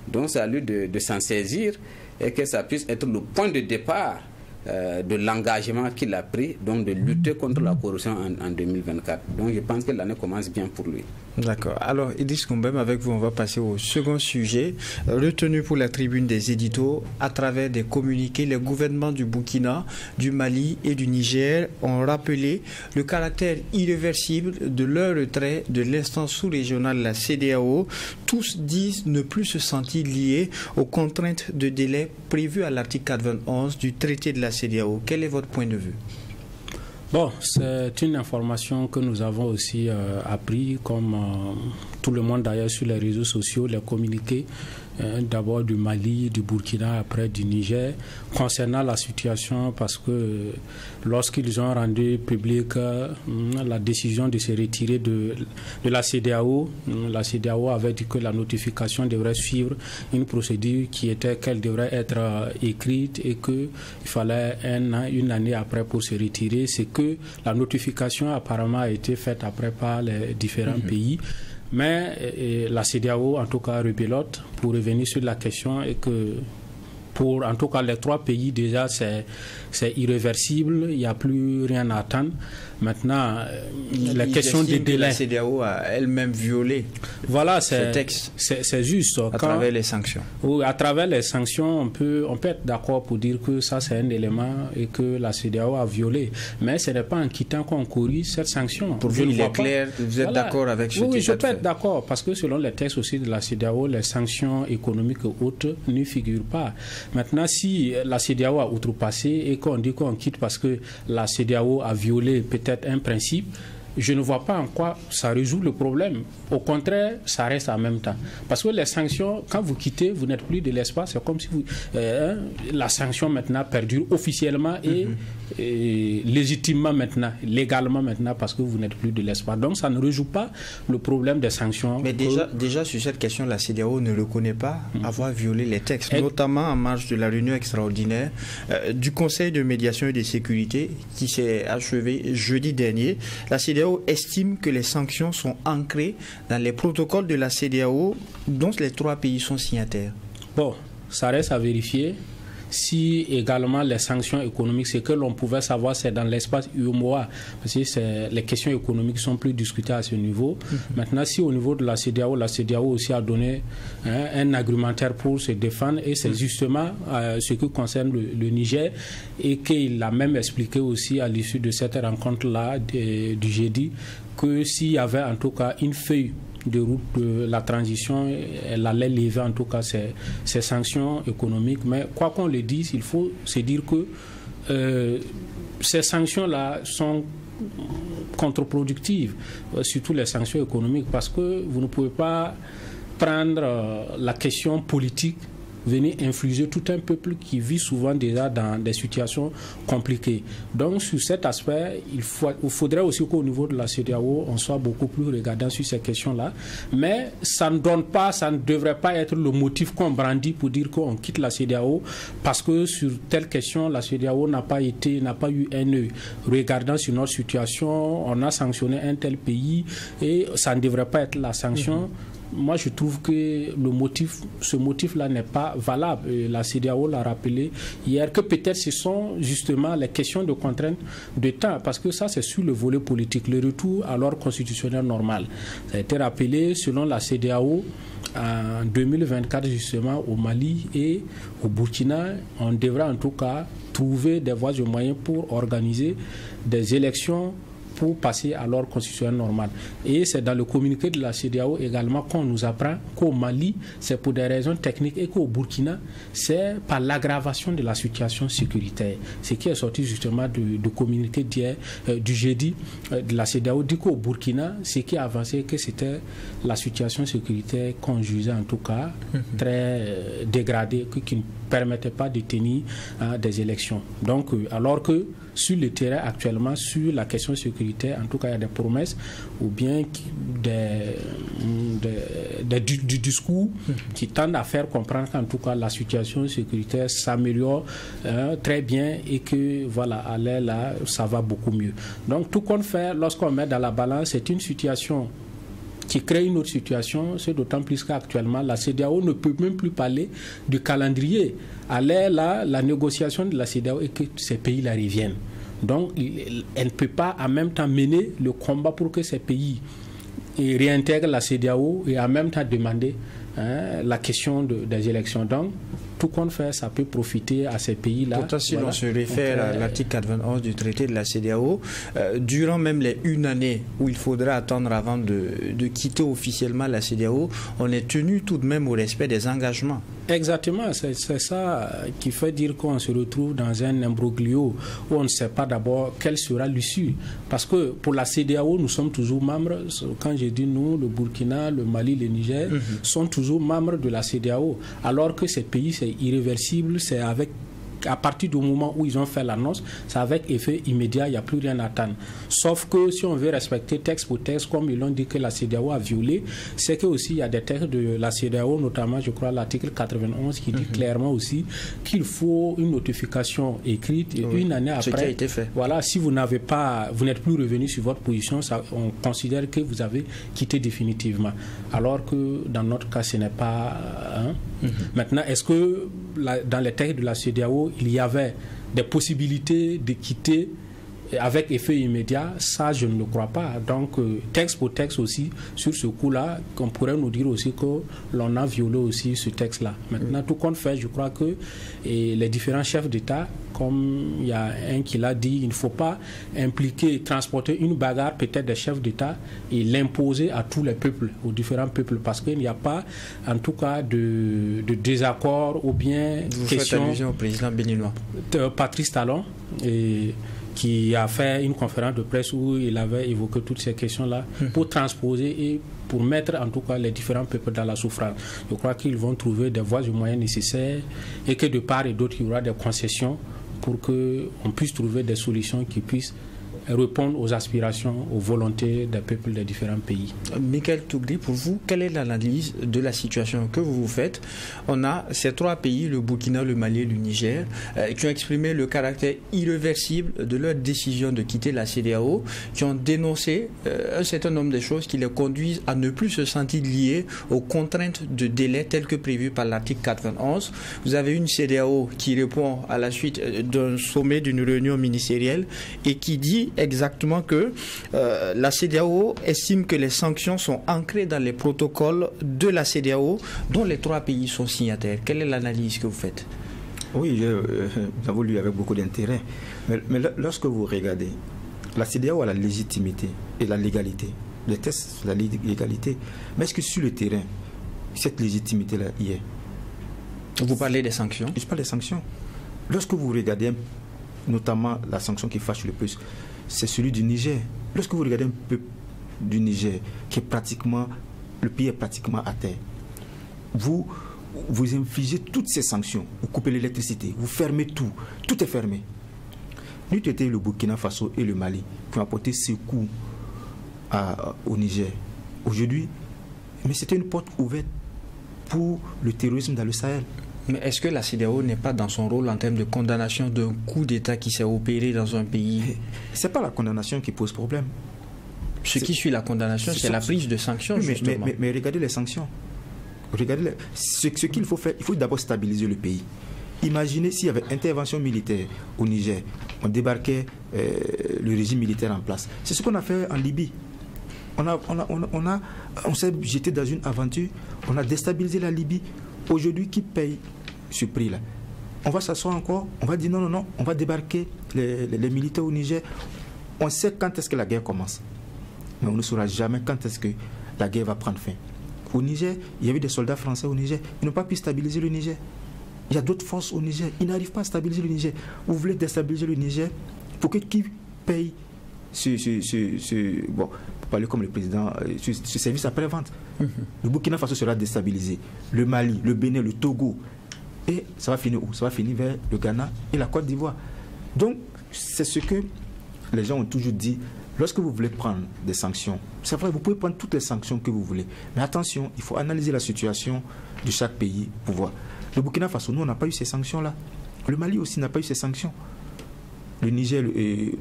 donc c'est à lui de s'en saisir et que ça puisse être le point de départ de l'engagement qu'il a pris, donc de lutter contre la corruption en 2024. Donc je pense que l'année commence bien pour lui. D'accord. Alors Idriss Koumbem, avec vous, on va passer au second sujet. Retenu pour la tribune des éditos, à travers des communiqués, les gouvernements du Burkina, du Mali et du Niger ont rappelé le caractère irréversible de leur retrait de l'instance sous-régionale, la CEDEAO. Tous disent ne plus se sentir liés aux contraintes de délai prévues à l'article 91 du traité de la CEDEAO. Quel est votre point de vue? Bon, c'est une information que nous avons aussi appris, comme tout le monde d'ailleurs sur les réseaux sociaux, les communiqués d'abord du Mali, du Burkina, après du Niger, concernant la situation, parce que lorsqu'ils ont rendu public la décision de se retirer de la CEDEAO avait dit que la notification devrait suivre une procédure qui était qu'elle devrait être écrite et qu'il fallait une année après pour se retirer. C'est que la notification apparemment a été faite après par les différents pays. Mais la CEDEAO, en tout cas, rebelote pour revenir sur la question et que pour, en tout cas, les trois pays, déjà, c'est irréversible, il n'y a plus rien à attendre. Maintenant, la question des délais. La CEDEAO a elle-même violé ce texte. C'est juste. À travers les sanctions. À travers les sanctions, on peut être d'accord pour dire que ça, c'est un élément et que la CEDEAO a violé. Mais ce n'est pas en quittant qu'on corrige cette sanction. Pour vous, il est clair, vous êtes d'accord avec ce Oui, je peux être d'accord, parce que selon les textes aussi de la CEDEAO, les sanctions économiques et autres ne figurent pas. Maintenant, si la CEDEAO a outrepassé et qu'on dit qu'on quitte parce que la CEDEAO a violé peut-être un principe, je ne vois pas en quoi ça résout le problème. Au contraire, ça reste en même temps. Parce que les sanctions, quand vous quittez, vous n'êtes plus de l'espace. C'est comme si la sanction maintenant perdure officiellement et légitimement maintenant, légalement maintenant, parce que vous n'êtes plus de l'espace. Donc ça ne résout pas le problème des sanctions. Mais déjà sur cette question, la CEDEAO ne reconnaît pas avoir violé les textes, notamment en marge de la réunion extraordinaire du Conseil de médiation et de sécurité qui s'est achevée jeudi dernier. La CEDEAO estime que les sanctions sont ancrées dans les protocoles de la CEDEAO dont les trois pays sont signataires. Bon, ça reste à vérifier. Si également les sanctions économiques, ce que l'on pouvait savoir, c'est dans l'espace UEMOA, parce que les questions économiques sont plus discutées à ce niveau. Maintenant, si au niveau de la CEDEAO aussi a donné un argumentaire pour se défendre, et c'est justement ce qui concerne le Niger, et qu'il a même expliqué aussi à l'issue de cette rencontre-là du jeudi, que s'il y avait en tout cas une feuille de route de la transition, elle allait lever en tout cas ces sanctions économiques. Mais quoi qu'on le dise, il faut se dire que ces sanctions-là sont contre-productives, surtout les sanctions économiques, parce que vous ne pouvez pas prendre la question politique, venir infliger tout un peuple qui vit souvent déjà dans des situations compliquées. Donc sur cet aspect, il faudrait aussi qu'au niveau de la CEDEAO, on soit beaucoup plus regardant sur ces questions-là. Mais ça ne devrait pas être le motif qu'on brandit pour dire qu'on quitte la CEDEAO, parce que sur telle question, la CEDEAO n'a pas eu un œil. Regardant sur notre situation, on a sanctionné un tel pays et ça ne devrait pas être la sanction. moi je trouve que ce motif-là n'est pas valable. Et la CEDEAO l'a rappelé hier, que peut-être ce sont justement les questions de contrainte de temps, parce que ça c'est sur le volet politique, le retour à l'ordre constitutionnel normal. Ça a été rappelé selon la CEDEAO en 2024 justement au Mali et au Burkina, on devrait en tout cas trouver des voies et moyens pour organiser des élections pour passer à l'ordre constitutionnel normal. Et c'est dans le communiqué de la CEDEAO également qu'on nous apprend qu'au Mali, c'est pour des raisons techniques et qu'au Burkina, c'est par l'aggravation de la situation sécuritaire. Ce qui est sorti justement du communiqué d'hier, du jeudi de la CEDEAO, dit qu'au Burkina, ce qui a avancé, que c'était la situation sécuritaire qu'on jugeait en tout cas très dégradée, qui ne permettait pas de tenir des élections. Donc, alors que sur le terrain actuellement, sur la question sécuritaire, en tout cas, il y a des promesses ou bien du discours qui tendent à faire comprendre qu'en tout cas, la situation sécuritaire s'améliore très bien et que, voilà, aller là, ça va beaucoup mieux. Donc, tout qu'on fait, lorsqu'on met dans la balance, c'est une situation qui crée une autre situation, c'est d'autant plus qu'actuellement, la CEDEAO ne peut même plus parler du calendrier. Aller là, la négociation de la CEDEAO et que ces pays-là reviennent. Donc, elle ne peut pas en même temps mener le combat pour que ces pays réintègrent la CEDEAO et en même temps demander la question des élections. Donc, tout qu'on fait, ça peut profiter à ces pays-là. Pourtant, si l'on se réfère à l'article 91 du traité de la CEDEAO, durant même les une année où il faudra attendre avant de quitter officiellement la CEDEAO, on est tenu tout de même au respect des engagements. Exactement, c'est ça qui fait dire qu'on se retrouve dans un imbroglio où on ne sait pas d'abord quelle sera l'issue. Parce que pour la CEDEAO, nous sommes toujours membres. Quand j'ai dit nous, le Burkina, le Mali, le Niger, sont toujours membres de la CEDEAO. Alors que ces pays, c'est irréversible, c'est à partir du moment où ils ont fait l'annonce, c'est avec effet immédiat, il n'y a plus rien à attendre. Sauf que si on veut respecter texte pour texte, comme ils l'ont dit que la CEDEAO a violé, c'est que aussi il y a des textes de la CEDEAO, notamment je crois l'article 91 qui dit clairement aussi qu'il faut une notification écrite et une année après. Ce qui a été fait. Voilà, si vous n'êtes plus revenu sur votre position, on considère que vous avez quitté définitivement. Alors que dans notre cas, ce n'est pas. Maintenant, est-ce que dans les textes de la CEDEAO, il y avait des possibilités de quitter avec effet immédiat? Ça, je ne le crois pas. Donc, texte pour texte aussi, sur ce coup-là, on pourrait nous dire aussi que l'on a violé aussi ce texte-là. Maintenant, tout compte fait, je crois que les différents chefs d'État, comme il y a un qui l'a dit, il ne faut pas transporter une bagarre peut-être des chefs d'État et l'imposer à tous les peuples, aux différents peuples, parce qu'il n'y a pas, en tout cas, de désaccord ou bien Vous faites allusion au président béninois. Patrice Talon, qui a fait une conférence de presse où il avait évoqué toutes ces questions-là pour transposer et pour mettre en tout cas les différents peuples dans la souffrance. Je crois qu'ils vont trouver des voies et moyens nécessaires et que de part et d'autre, il y aura des concessions pour qu'on puisse trouver des solutions qui puissent répondre aux aspirations, aux volontés des peuples des différents pays. Michael Tougri, pour vous, quelle est l'analyse de la situation que vous faites? On a ces trois pays, le Burkina, le Mali et le Niger, qui ont exprimé le caractère irréversible de leur décision de quitter la CEDEAO, qui ont dénoncé un certain nombre de choses qui les conduisent à ne plus se sentir liés aux contraintes de délai telles que prévues par l'article 91. Vous avez une CEDEAO qui répond à la suite d'un sommet, d'une réunion ministérielle et qui dit exactement que la CEDEAO estime que les sanctions sont ancrées dans les protocoles de la CEDEAO dont les trois pays sont signataires. Quelle est l'analyse que vous faites? Oui, nous avons lu avec beaucoup d'intérêt. Mais lorsque vous regardez, la CEDEAO a la légitimité et la légalité. Les tests, la légalité. Mais est-ce que sur le terrain, cette légitimité-là y est? Vous parlez des sanctions? Je parle des sanctions. Lorsque vous regardez notamment la sanction qui fâche le plus, c'est celui du Niger. Lorsque vous regardez un peu du Niger, le pays est pratiquement à terre, vous infligez toutes ces sanctions, vous coupez l'électricité, vous fermez tout est fermé. Nous étions le Burkina Faso et le Mali qui ont apporté secours au Niger. Aujourd'hui, mais c'était une porte ouverte pour le terrorisme dans le Sahel. Mais est-ce que la CEDEAO n'est pas dans son rôle en termes de condamnation d'un coup d'État qui s'est opéré dans un pays? Ce n'est pas la condamnation qui pose problème. Ce qui suit la condamnation, c'est la prise de sanctions, justement. Mais regardez les sanctions. Regardez ce qu'il faut faire. Il faut d'abord stabiliser le pays. Imaginez s'il y avait intervention militaire au Niger, on débarquait le régime militaire en place. C'est ce qu'on a fait en Libye. On s'est jeté dans une aventure, on a déstabilisé la Libye. Aujourd'hui, qui paye ce prix-là? On va s'asseoir encore, on va dire non, on va débarquer les militaires au Niger. On sait quand est-ce que la guerre commence, mais on ne saura jamais quand est-ce que la guerre va prendre fin. Au Niger, il y a eu des soldats français au Niger, ils n'ont pas pu stabiliser le Niger. Il y a d'autres forces au Niger, ils n'arrivent pas à stabiliser le Niger. Vous voulez déstabiliser le Niger pour que qui paye bon, pour parler comme le président, ce service après-vente. Le Burkina Faso sera déstabilisé, le Mali, le Bénin, le Togo. Et ça va finir où? Ça va finir vers le Ghana et la Côte d'Ivoire. Donc, c'est ce que les gens ont toujours dit. Lorsque vous voulez prendre des sanctions, c'est vrai, vous pouvez prendre toutes les sanctions que vous voulez. Mais attention, il faut analyser la situation de chaque pays pour voir. Le Burkina Faso, nous, on n'a pas eu ces sanctions-là. Le Mali aussi n'a pas eu ces sanctions. Le Niger,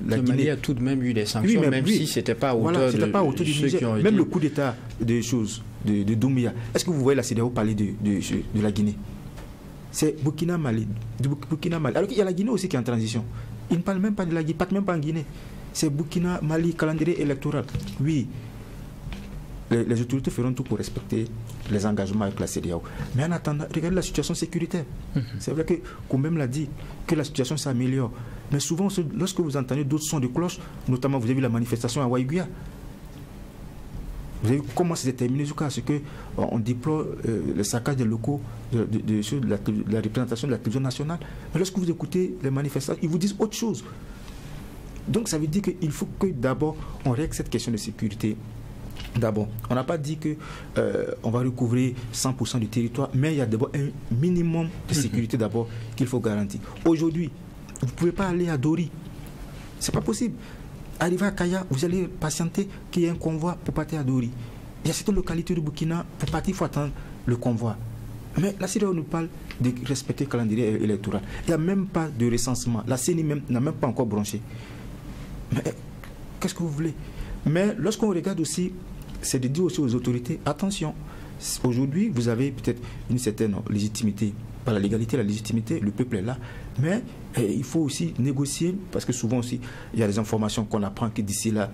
la Guinée... Mali a tout de même eu des sanctions, oui, même si ce n'était pas à hauteur du Niger. Même le coup d'État de Doumbouya. Est-ce que vous voyez la CEDEAO parler de la Guinée? C'est Burkina Mali. Alors qu'il y a la Guinée aussi qui est en transition. Ils ne parlent même pas de la Guinée, pas même pas en Guinée. C'est Burkina Mali, calendrier électoral. Oui, les autorités feront tout pour respecter les engagements avec la CEDEAO. Mais en attendant, regardez la situation sécuritaire. C'est vrai que Koumbem l'a dit, que la situation s'améliore. Mais souvent, lorsque vous entendez d'autres sons de cloche, notamment vous avez vu la manifestation à Waïguia. Vous avez vu comment c'est terminé jusqu'à ce qu'on déploie le saccage des locaux de la représentation de la télévision nationale. Mais lorsque vous écoutez les manifestants, ils vous disent autre chose. Donc ça veut dire qu'il faut que d'abord on règle cette question de sécurité. D'abord, on n'a pas dit qu'on va recouvrir 100% du territoire, mais il y a d'abord un minimum de sécurité d'abord qu'il faut garantir. Aujourd'hui, vous ne pouvez pas aller à Dori. Ce n'est pas possible. Arriver à Kaya, vous allez patienter qu'il y ait un convoi pour partir à Dori. Il y a certaines localités du Burkina, pour partir, il faut attendre le convoi. Mais la CEDEAO nous parle de respecter le calendrier électoral. Il n'y a même pas de recensement. La CENI n'a même pas encore branché. Mais qu'est-ce que vous voulez? Mais lorsqu'on regarde aussi, c'est de dire aussi aux autorités, attention, aujourd'hui vous avez peut-être une certaine légitimité, pas la légalité, la légitimité, le peuple est là, mais il faut aussi négocier, parce que souvent aussi, il y a des informations qu'on apprend que d'ici là,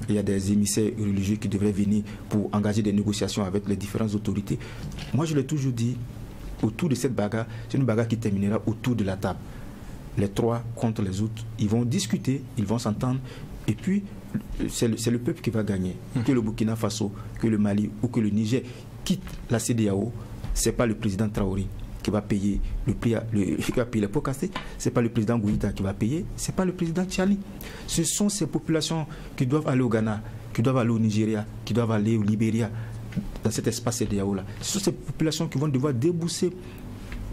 il y a des émissaires religieux qui devraient venir pour engager des négociations avec les différentes autorités. Moi je l'ai toujours dit, autour de cette bagarre, c'est une bagarre qui terminera autour de la table. Les trois contre les autres, ils vont discuter, ils vont s'entendre, et puis c'est le peuple qui va gagner. Que le Burkina Faso, que le Mali ou que le Niger quitte la CEDEAO, ce n'est pas le président Traoré qui va payer le prix, qui va payer les pots cassés, ce n'est pas le président Gouita qui va payer, ce n'est pas le président Tchani. Ce sont ces populations qui doivent aller au Ghana, qui doivent aller au Nigeria, qui doivent aller au Libéria, dans cet espace CEDEAO-là. Ce sont ces populations qui vont devoir débourser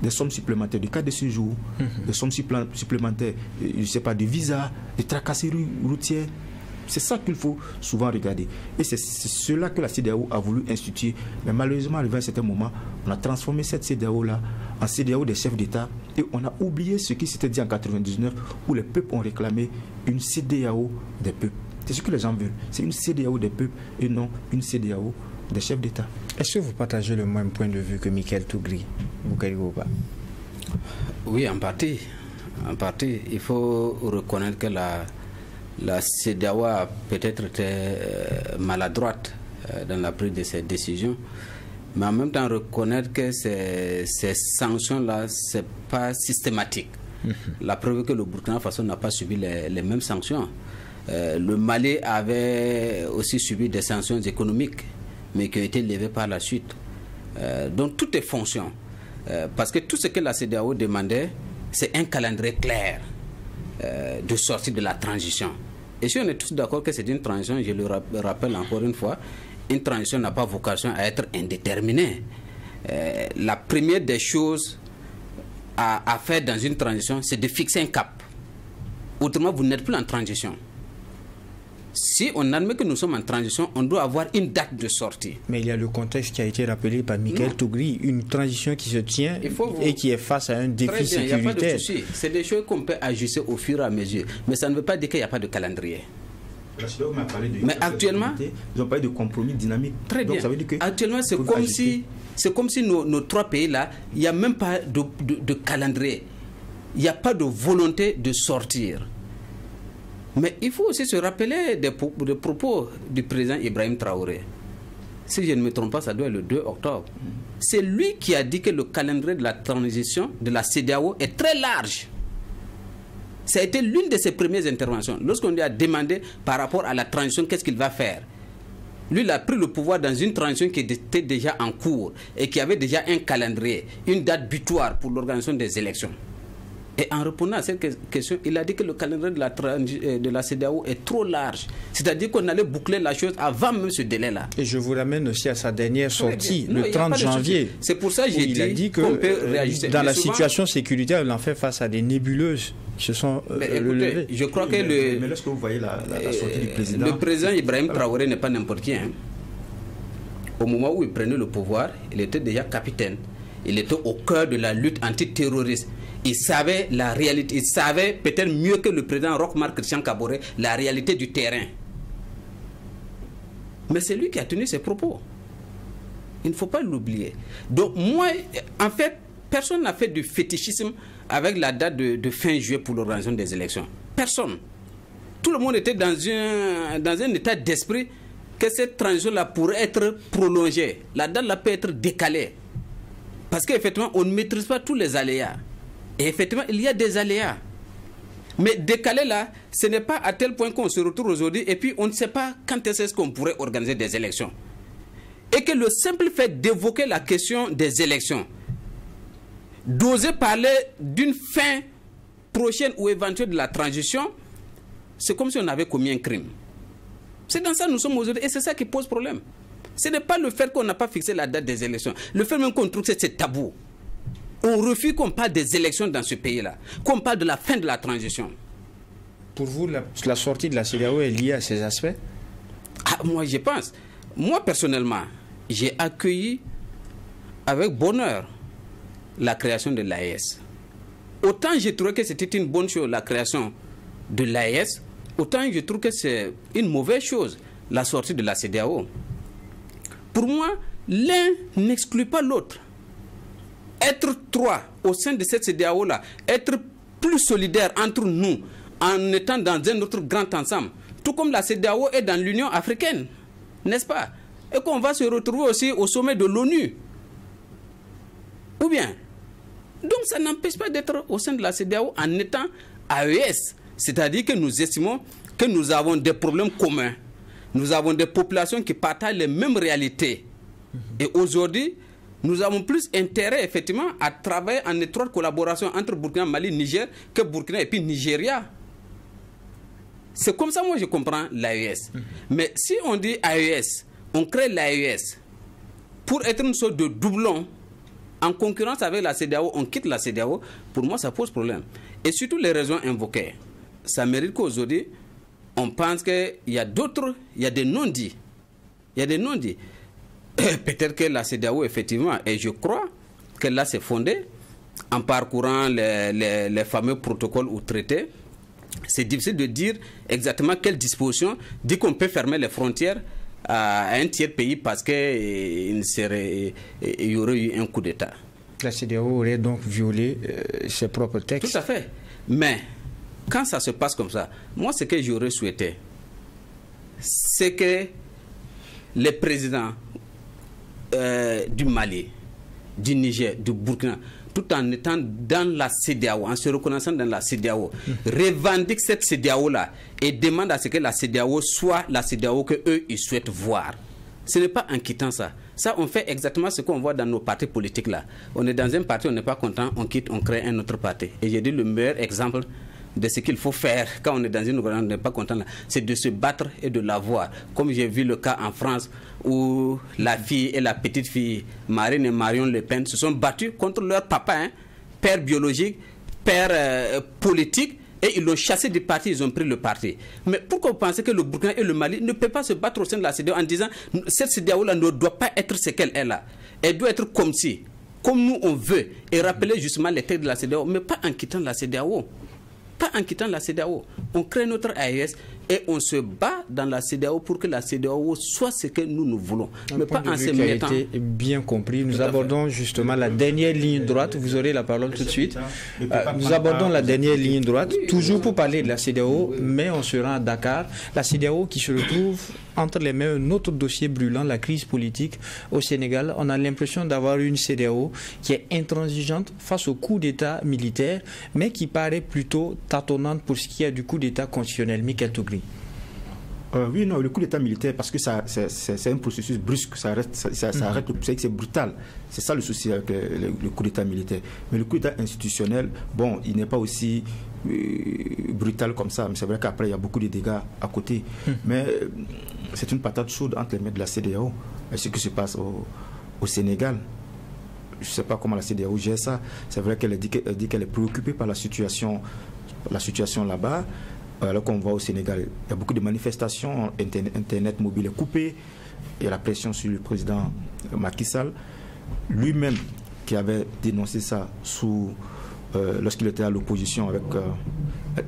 des sommes supplémentaires de cas de séjour, des sommes supplémentaires, je ne sais pas, de visa, de tracasseries routières. C'est ça qu'il faut souvent regarder. Et c'est cela que la CEDEAO a voulu instituer. Mais malheureusement, arrivé à un certain moment, on a transformé cette CEDEAO-là en CEDEAO des chefs d'État. Et on a oublié ce qui s'était dit en 1999, où les peuples ont réclamé une CEDEAO des peuples. C'est ce que les gens veulent. C'est une CEDEAO des peuples et non une CEDEAO des chefs d'État. Est-ce que vous partagez le même point de vue que Michael Tougri, Boukari Gouba? Oui, en partie. En partie. Il faut reconnaître que la CEDEAO a peut-être été maladroite dans la prise de ces décisions, mais en même temps reconnaître que ces sanctions-là, ce n'est pas systématique. La preuve que le Burkina Faso n'a pas subi les mêmes sanctions. Le Mali avait aussi subi des sanctions économiques, mais qui ont été levées par la suite. Donc tout est fonction. Parce que tout ce que la CEDEAO demandait, c'est un calendrier clair de sortie de la transition. Et si on est tous d'accord que c'est une transition, je le rappelle encore une fois, une transition n'a pas vocation à être indéterminée. La première des choses à faire dans une transition, c'est de fixer un cap. Autrement, vous n'êtes plus en transition. Si on admet que nous sommes en transition, on doit avoir une date de sortie. Mais il y a le contexte qui a été rappelé par Michael Tougri, une transition qui se tient et qui est face à un défi sécuritaire. Il n'y a pas de souci. C'est des choses qu'on peut ajuster au fur et à mesure. Mais ça ne veut pas dire qu'il n'y a pas de calendrier. Mais actuellement, ils ont parlé de compromis dynamique. Très bien. Donc, ça veut dire que actuellement, c'est comme si nos trois pays-là, il n'y a même pas de calendrier. Il n'y a pas de volonté de sortir. Mais il faut aussi se rappeler des propos du président Ibrahim Traoré. Si je ne me trompe pas, ça doit être le 2 octobre. C'est lui qui a dit que le calendrier de la transition de la CEDEAO est très large. Ça a été l'une de ses premières interventions. Lorsqu'on lui a demandé par rapport à la transition, qu'est-ce qu'il va faire? Lui, il a pris le pouvoir dans une transition qui était déjà en cours et qui avait déjà un calendrier, une date butoir pour l'organisation des élections. Et en répondant à cette question, il a dit que le calendrier de la CEDEAO est trop large. C'est-à-dire qu'on allait boucler la chose avant même ce délai-là. Et je vous ramène aussi à sa dernière sortie, le 30 janvier. C'est pour ça que j'ai dit qu'on peut réajuster. Dans la situation sécuritaire, il en fait face à des nébuleuses qui se sont relevées. Je crois que mais lorsque vous voyez la sortie du président... Le président Ibrahim Traoré n'est pas n'importe qui. Hein. Au moment où il prenait le pouvoir, il était déjà capitaine. Il était au cœur de la lutte antiterroriste. Il savait la réalité, il savait peut-être mieux que le président Roch-Marc Christian Kaboré la réalité du terrain. Mais c'est lui qui a tenu ses propos. Il ne faut pas l'oublier. Donc moi, en fait, personne n'a fait du fétichisme avec la date de fin juillet pour l'organisation des élections. Personne. Tout le monde était dans un état d'esprit que cette transition-là pourrait être prolongée. La date-là peut être décalée. Parce qu'effectivement, on ne maîtrise pas tous les aléas. Et effectivement, il y a des aléas. Mais décaler là, ce n'est pas à tel point qu'on se retrouve aujourd'hui et puis on ne sait pas quand est-ce qu'on pourrait organiser des élections. Et que le simple fait d'évoquer la question des élections, d'oser parler d'une fin prochaine ou éventuelle de la transition, c'est comme si on avait commis un crime. C'est dans ça que nous sommes aujourd'hui et c'est ça qui pose problème. Ce n'est pas le fait qu'on n'a pas fixé la date des élections. Le fait même qu'on trouve que c'est tabou. On refuse qu'on parle des élections dans ce pays-là, qu'on parle de la fin de la transition. Pour vous, la sortie de la CEDEAO est liée à ces aspects? Moi, je pense. Moi, personnellement, j'ai accueilli avec bonheur la création de l'AES. Autant j'ai trouvé que c'était une bonne chose, la création de l'AES, autant je trouve que c'est une mauvaise chose, la sortie de la CEDEAO. Pour moi, l'un n'exclut pas l'autre. Être trois au sein de cette CEDEAO-là, être plus solidaire entre nous en étant dans un autre grand ensemble, tout comme la CEDEAO est dans l'Union africaine, n'est-ce pas? Et qu'on va se retrouver aussi au sommet de l'ONU. Ou bien? Donc ça n'empêche pas d'être au sein de la CEDEAO en étant AES. C'est-à-dire que nous estimons que nous avons des problèmes communs. Nous avons des populations qui partagent les mêmes réalités. Et aujourd'hui, nous avons plus intérêt, effectivement, à travailler en étroite collaboration entre Burkina, Mali, Niger, que Burkina et puis Nigeria. C'est comme ça, moi, je comprends l'AES. Mais si on dit AES, on crée l'AES pour être une sorte de doublon, en concurrence avec la CEDEAO, on quitte la CEDEAO, pour moi, ça pose problème. Et surtout les raisons invoquées. Ça mérite qu'aujourd'hui, on pense qu'il y a d'autres, il y a des non-dits. Il y a des non-dits. Peut-être que la CEDEAO, effectivement, et je crois que là, c'est fondé, en parcourant les fameux protocoles ou traités, c'est difficile de dire exactement quelle disposition dit qu'on peut fermer les frontières à un tiers pays parce qu'il y aurait eu un coup d'État. La CEDEAO aurait donc violé ses propres textes. Tout à fait. Mais quand ça se passe comme ça, moi, ce que j'aurais souhaité, c'est que les présidents du Mali, du Niger, du Burkina, tout en étant dans la CEDEAO, en se reconnaissant dans la CEDEAO, revendiquent cette CEDEAO-là et demandent à ce que la CEDEAO soit la CEDEAO qu'eux, ils souhaitent voir. Ce n'est pas en quittant ça. Ça, on fait exactement ce qu'on voit dans nos partis politiques là. On est dans un parti, on n'est pas content, on quitte, on crée un autre parti. Et j'ai dit le meilleur exemple de ce qu'il faut faire quand on est dans une organisation, on n'est pas content là, c'est de se battre et de l'avoir. Comme j'ai vu le cas en France où la fille et la petite fille, Marine et Marion Le Pen, se sont battus contre leur papa, hein, père biologique, père politique, et ils l'ont chassé du parti, ils ont pris le parti. Mais pourquoi vous pensez que le Burkina et le Mali ne peuvent pas se battre au sein de la CEDEAO en disant cette CEDEAO-là ne doit pas être ce qu'elle est là. Elle doit être comme si, comme nous on veut, et rappeler justement les textes de la CEDEAO, mais pas en quittant la CEDEAO. Pas en quittant la CEDEAO. On crée notre AES, Et on se bat dans la CEDEAO pour que la CEDEAO soit ce que nous voulons. Mais pas en se mettant... été bien compris. Nous abordons justement la dernière ligne droite. Vous aurez la parole tout de suite. Nous abordons la dernière ligne droite, toujours pour parler de la CEDEAO, mais on se rend à Dakar. La CEDEAO qui se retrouve entre les mains un autre dossier brûlant, la crise politique au Sénégal. On a l'impression d'avoir une CEDEAO qui est intransigeante face au coup d'État militaire, mais qui paraît plutôt tâtonnante pour ce qui est du coup d'État constitutionnel. Michael Tougri. Oui, non, le coup d'État militaire, parce que c'est un processus brusque, ça arrête, c'est brutal. C'est ça le souci avec le coup d'État militaire. Mais le coup d'État institutionnel, bon, il n'est pas aussi brutal comme ça. Mais c'est vrai qu'après, il y a beaucoup de dégâts à côté. Mais c'est une patate chaude entre les mains de la CEDEAO et ce qui se passe au Sénégal. Je ne sais pas comment la CEDEAO gère ça. C'est vrai qu'elle dit qu'elle est préoccupée par la situation là-bas. Alors qu'on voit au Sénégal, il y a beaucoup de manifestations, Internet mobile est coupé, il y a la pression sur le président Macky Sall, lui-même qui avait dénoncé ça lorsqu'il était à l'opposition avec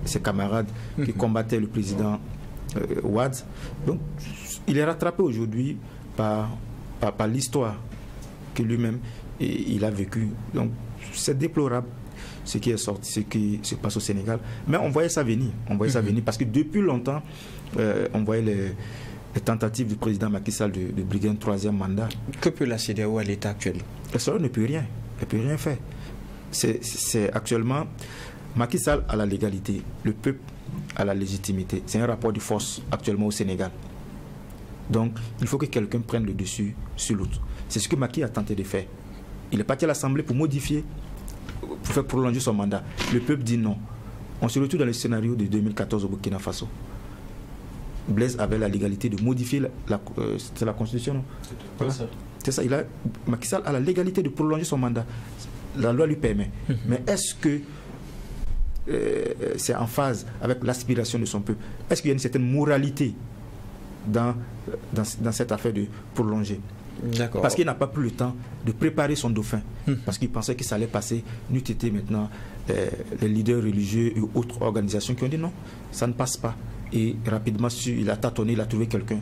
ses camarades qui combattaient le président Ouad. Donc il est rattrapé aujourd'hui par l'histoire que lui-même il a vécu. Donc c'est déplorable ce qui est sorti, ce qui se passe au Sénégal. Mais on voyait ça venir. Parce que depuis longtemps, on voyait les tentatives du président Macky Sall de briguer un troisième mandat. Que peut la CEDEAO à l'état actuel? La CEDEAO ne peut rien. Elle ne peut rien faire. C'est actuellement, Macky Sall a la légalité, le peuple a la légitimité. C'est un rapport de force actuellement au Sénégal. Donc, il faut que quelqu'un prenne le dessus sur l'autre. C'est ce que Macky a tenté de faire. Il est parti à l'Assemblée pour modifier, pour faire prolonger son mandat. Le peuple dit non. On se retrouve dans le scénario de 2014 au Burkina Faso. Blaise avait la légalité de modifier c'est la Constitution, non? Voilà. C'est ça. Macky Sall a la légalité de prolonger son mandat. La loi lui permet. Mais est-ce que c'est en phase avec l'aspiration de son peuple? Est-ce qu'il y a une certaine moralité dans cette affaire de prolonger? Parce qu'il n'a pas pris le temps de préparer son dauphin. Parce qu'il pensait que ça allait passer. N'eût été maintenant les leaders religieux et autres organisations qui ont dit non, ça ne passe pas. Et rapidement, il a tâtonné, il a trouvé quelqu'un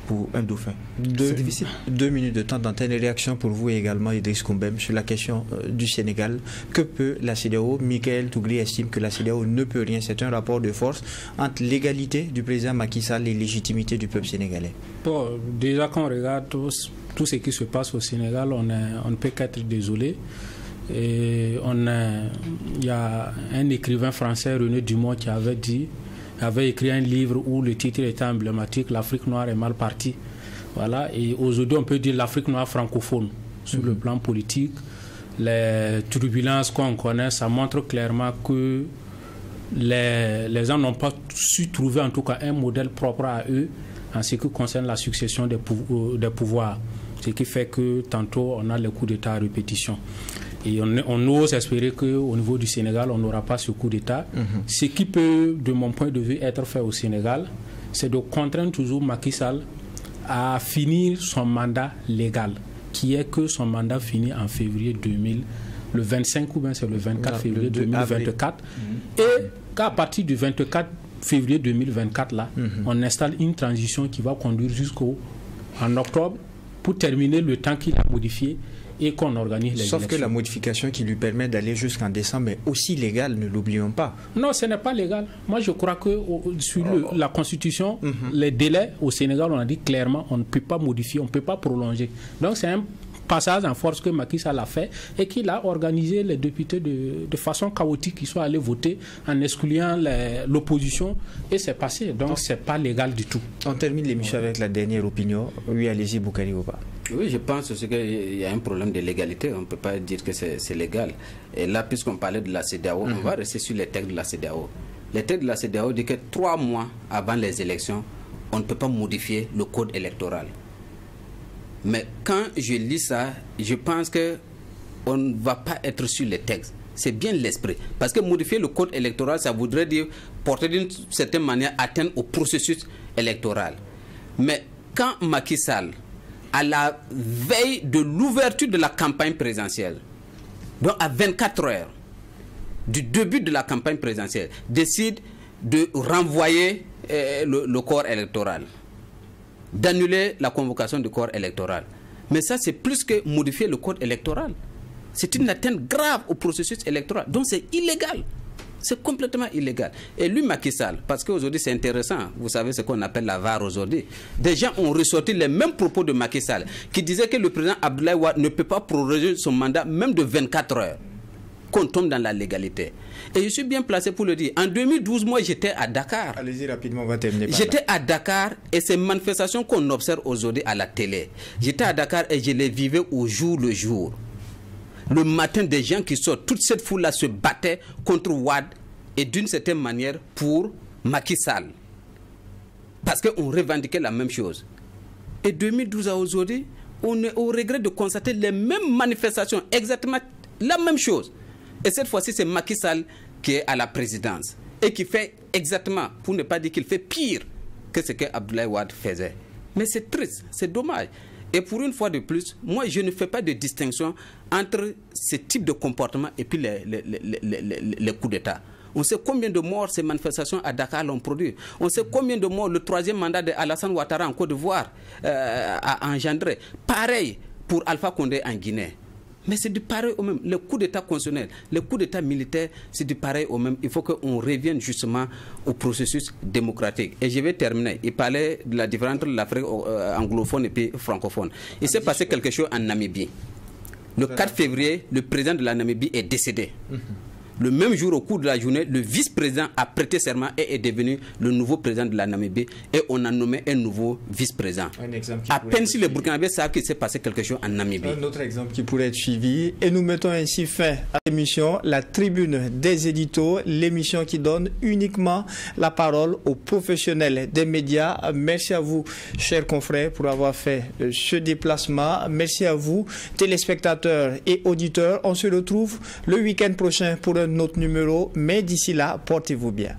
pour un dauphin. C'est difficile. 2 minutes de temps d'antenne et réaction pour vous également, Idriss Koumbem, sur la question du Sénégal. Que peut la CEDEAO? Michael Tougri estime que la CEDEAO ne peut rien. C'est un rapport de force entre l'égalité du président Macky Sall et légitimité du peuple sénégalais. Bon, déjà quand on regarde tout ce qui se passe au Sénégal, on ne peut qu'être désolé. Et il y a un écrivain français, René Dumont, qui avait écrit un livre où le titre était emblématique, l'Afrique noire est mal partie. Voilà, et aujourd'hui on peut dire l'Afrique noire francophone. Sur le plan politique, les turbulences qu'on connaît, ça montre clairement que les gens n'ont pas su trouver en tout cas un modèle propre à eux en ce qui concerne la succession des pouvoirs. Ce qui fait que tantôt on a les coups d'État à répétition. Et on ose espérer qu'au niveau du Sénégal, on n'aura pas ce coup d'État. Ce qui peut, de mon point de vue, être fait au Sénégal, c'est de contraindre toujours Macky Sall à finir son mandat légal, qui est que son mandat finit en février 2000, le 25 ou bien c'est le 24 février 2024. Et qu'à partir du 24 février 2024, là, on installe une transition qui va conduire jusqu'en octobre pour terminer le temps qu'il a modifié et qu'on organise les élections. Sauf que la modification qui lui permet d'aller jusqu'en décembre est aussi légale, ne l'oublions pas. Non, ce n'est pas légal. Moi, je crois que sur la Constitution, les délais au Sénégal, on a dit clairement, on ne peut pas modifier, on ne peut pas prolonger. Donc, c'est un passage en force que Macky Sall a fait et qu'il a organisé les députés de façon chaotique, qui sont allés voter en excluant l'opposition et c'est passé. Donc, ce n'est pas légal du tout. On termine l'émission avec la dernière opinion. Oui, allez-y, Boukari Oba. Oui, je pense qu'il y a un problème de légalité. On ne peut pas dire que c'est légal. Et là, puisqu'on parlait de la CEDEAO, on va rester sur les textes de la CEDEAO. Les textes de la CEDEAO disent que 3 mois avant les élections, on ne peut pas modifier le code électoral. Mais quand je lis ça, je pense qu'on ne va pas être sur les textes. C'est bien l'esprit. Parce que modifier le code électoral, ça voudrait dire porter d'une certaine manière atteinte au processus électoral. Mais quand Macky Sall, à la veille de l'ouverture de la campagne présidentielle, donc à 24 heures du début de la campagne présidentielle, décide de renvoyer le corps électoral, d'annuler la convocation du corps électoral. Mais ça, c'est plus que modifier le code électoral. C'est une atteinte grave au processus électoral. Donc c'est illégal. C'est complètement illégal. Et lui, Macky Sall, parce qu'aujourd'hui c'est intéressant, vous savez ce qu'on appelle la VAR aujourd'hui. Des gens ont ressorti les mêmes propos de Macky Sall, qui disaient que le président Abdoulaye Wade ne peut pas proroger son mandat même de 24 heures, qu'on tombe dans la légalité. Et je suis bien placé pour le dire. En 2012, moi j'étais à Dakar. Allez-y rapidement, on va terminer par là. J'étais à Dakar et ces manifestations qu'on observe aujourd'hui à la télé, j'étais à Dakar et je les vivais au jour le jour. Le matin, des gens qui sortent, toute cette foule-là se battait contre Wade et d'une certaine manière pour Macky Sall. Parce qu'on revendiquait la même chose. Et 2012 à aujourd'hui, on est au regret de constater les mêmes manifestations, exactement la même chose. Et cette fois-ci, c'est Macky Sall qui est à la présidence et qui fait exactement, pour ne pas dire qu'il fait pire que ce que Abdoulaye Wade faisait. Mais c'est triste, c'est dommage. Et pour une fois de plus, moi, je ne fais pas de distinction entre ce type de comportement et puis les coups d'État. On sait combien de morts ces manifestations à Dakar l'ont produit. On sait combien de morts le troisième mandat d'Alassane Ouattara en Côte d'Ivoire a engendré. Pareil pour Alpha Condé en Guinée. Mais c'est du pareil au même. Le coup d'État constitutionnel, le coup d'État militaire, c'est du pareil au même. Il faut qu'on revienne justement au processus démocratique. Et je vais terminer. Il parlait de la différence entre l'Afrique anglophone et puis francophone. Il s'est passé quelque chose en Namibie. Le 4 février, le président de la Namibie est décédé. Le même jour, au cours de la journée, le vice-président a prêté serment et est devenu le nouveau président de la Namibie. Et on a nommé un nouveau vice-président. À peine si les Burkinabés savent qu'il s'est passé quelque chose en Namibie. Un autre exemple qui pourrait être suivi. Et nous mettons ainsi fin à l'émission La Tribune des éditos, l'émission qui donne uniquement la parole aux professionnels des médias. Merci à vous, chers confrères, pour avoir fait ce déplacement. Merci à vous, téléspectateurs et auditeurs. On se retrouve le week-end prochain pour un autre numéro, mais d'ici là, portez-vous bien.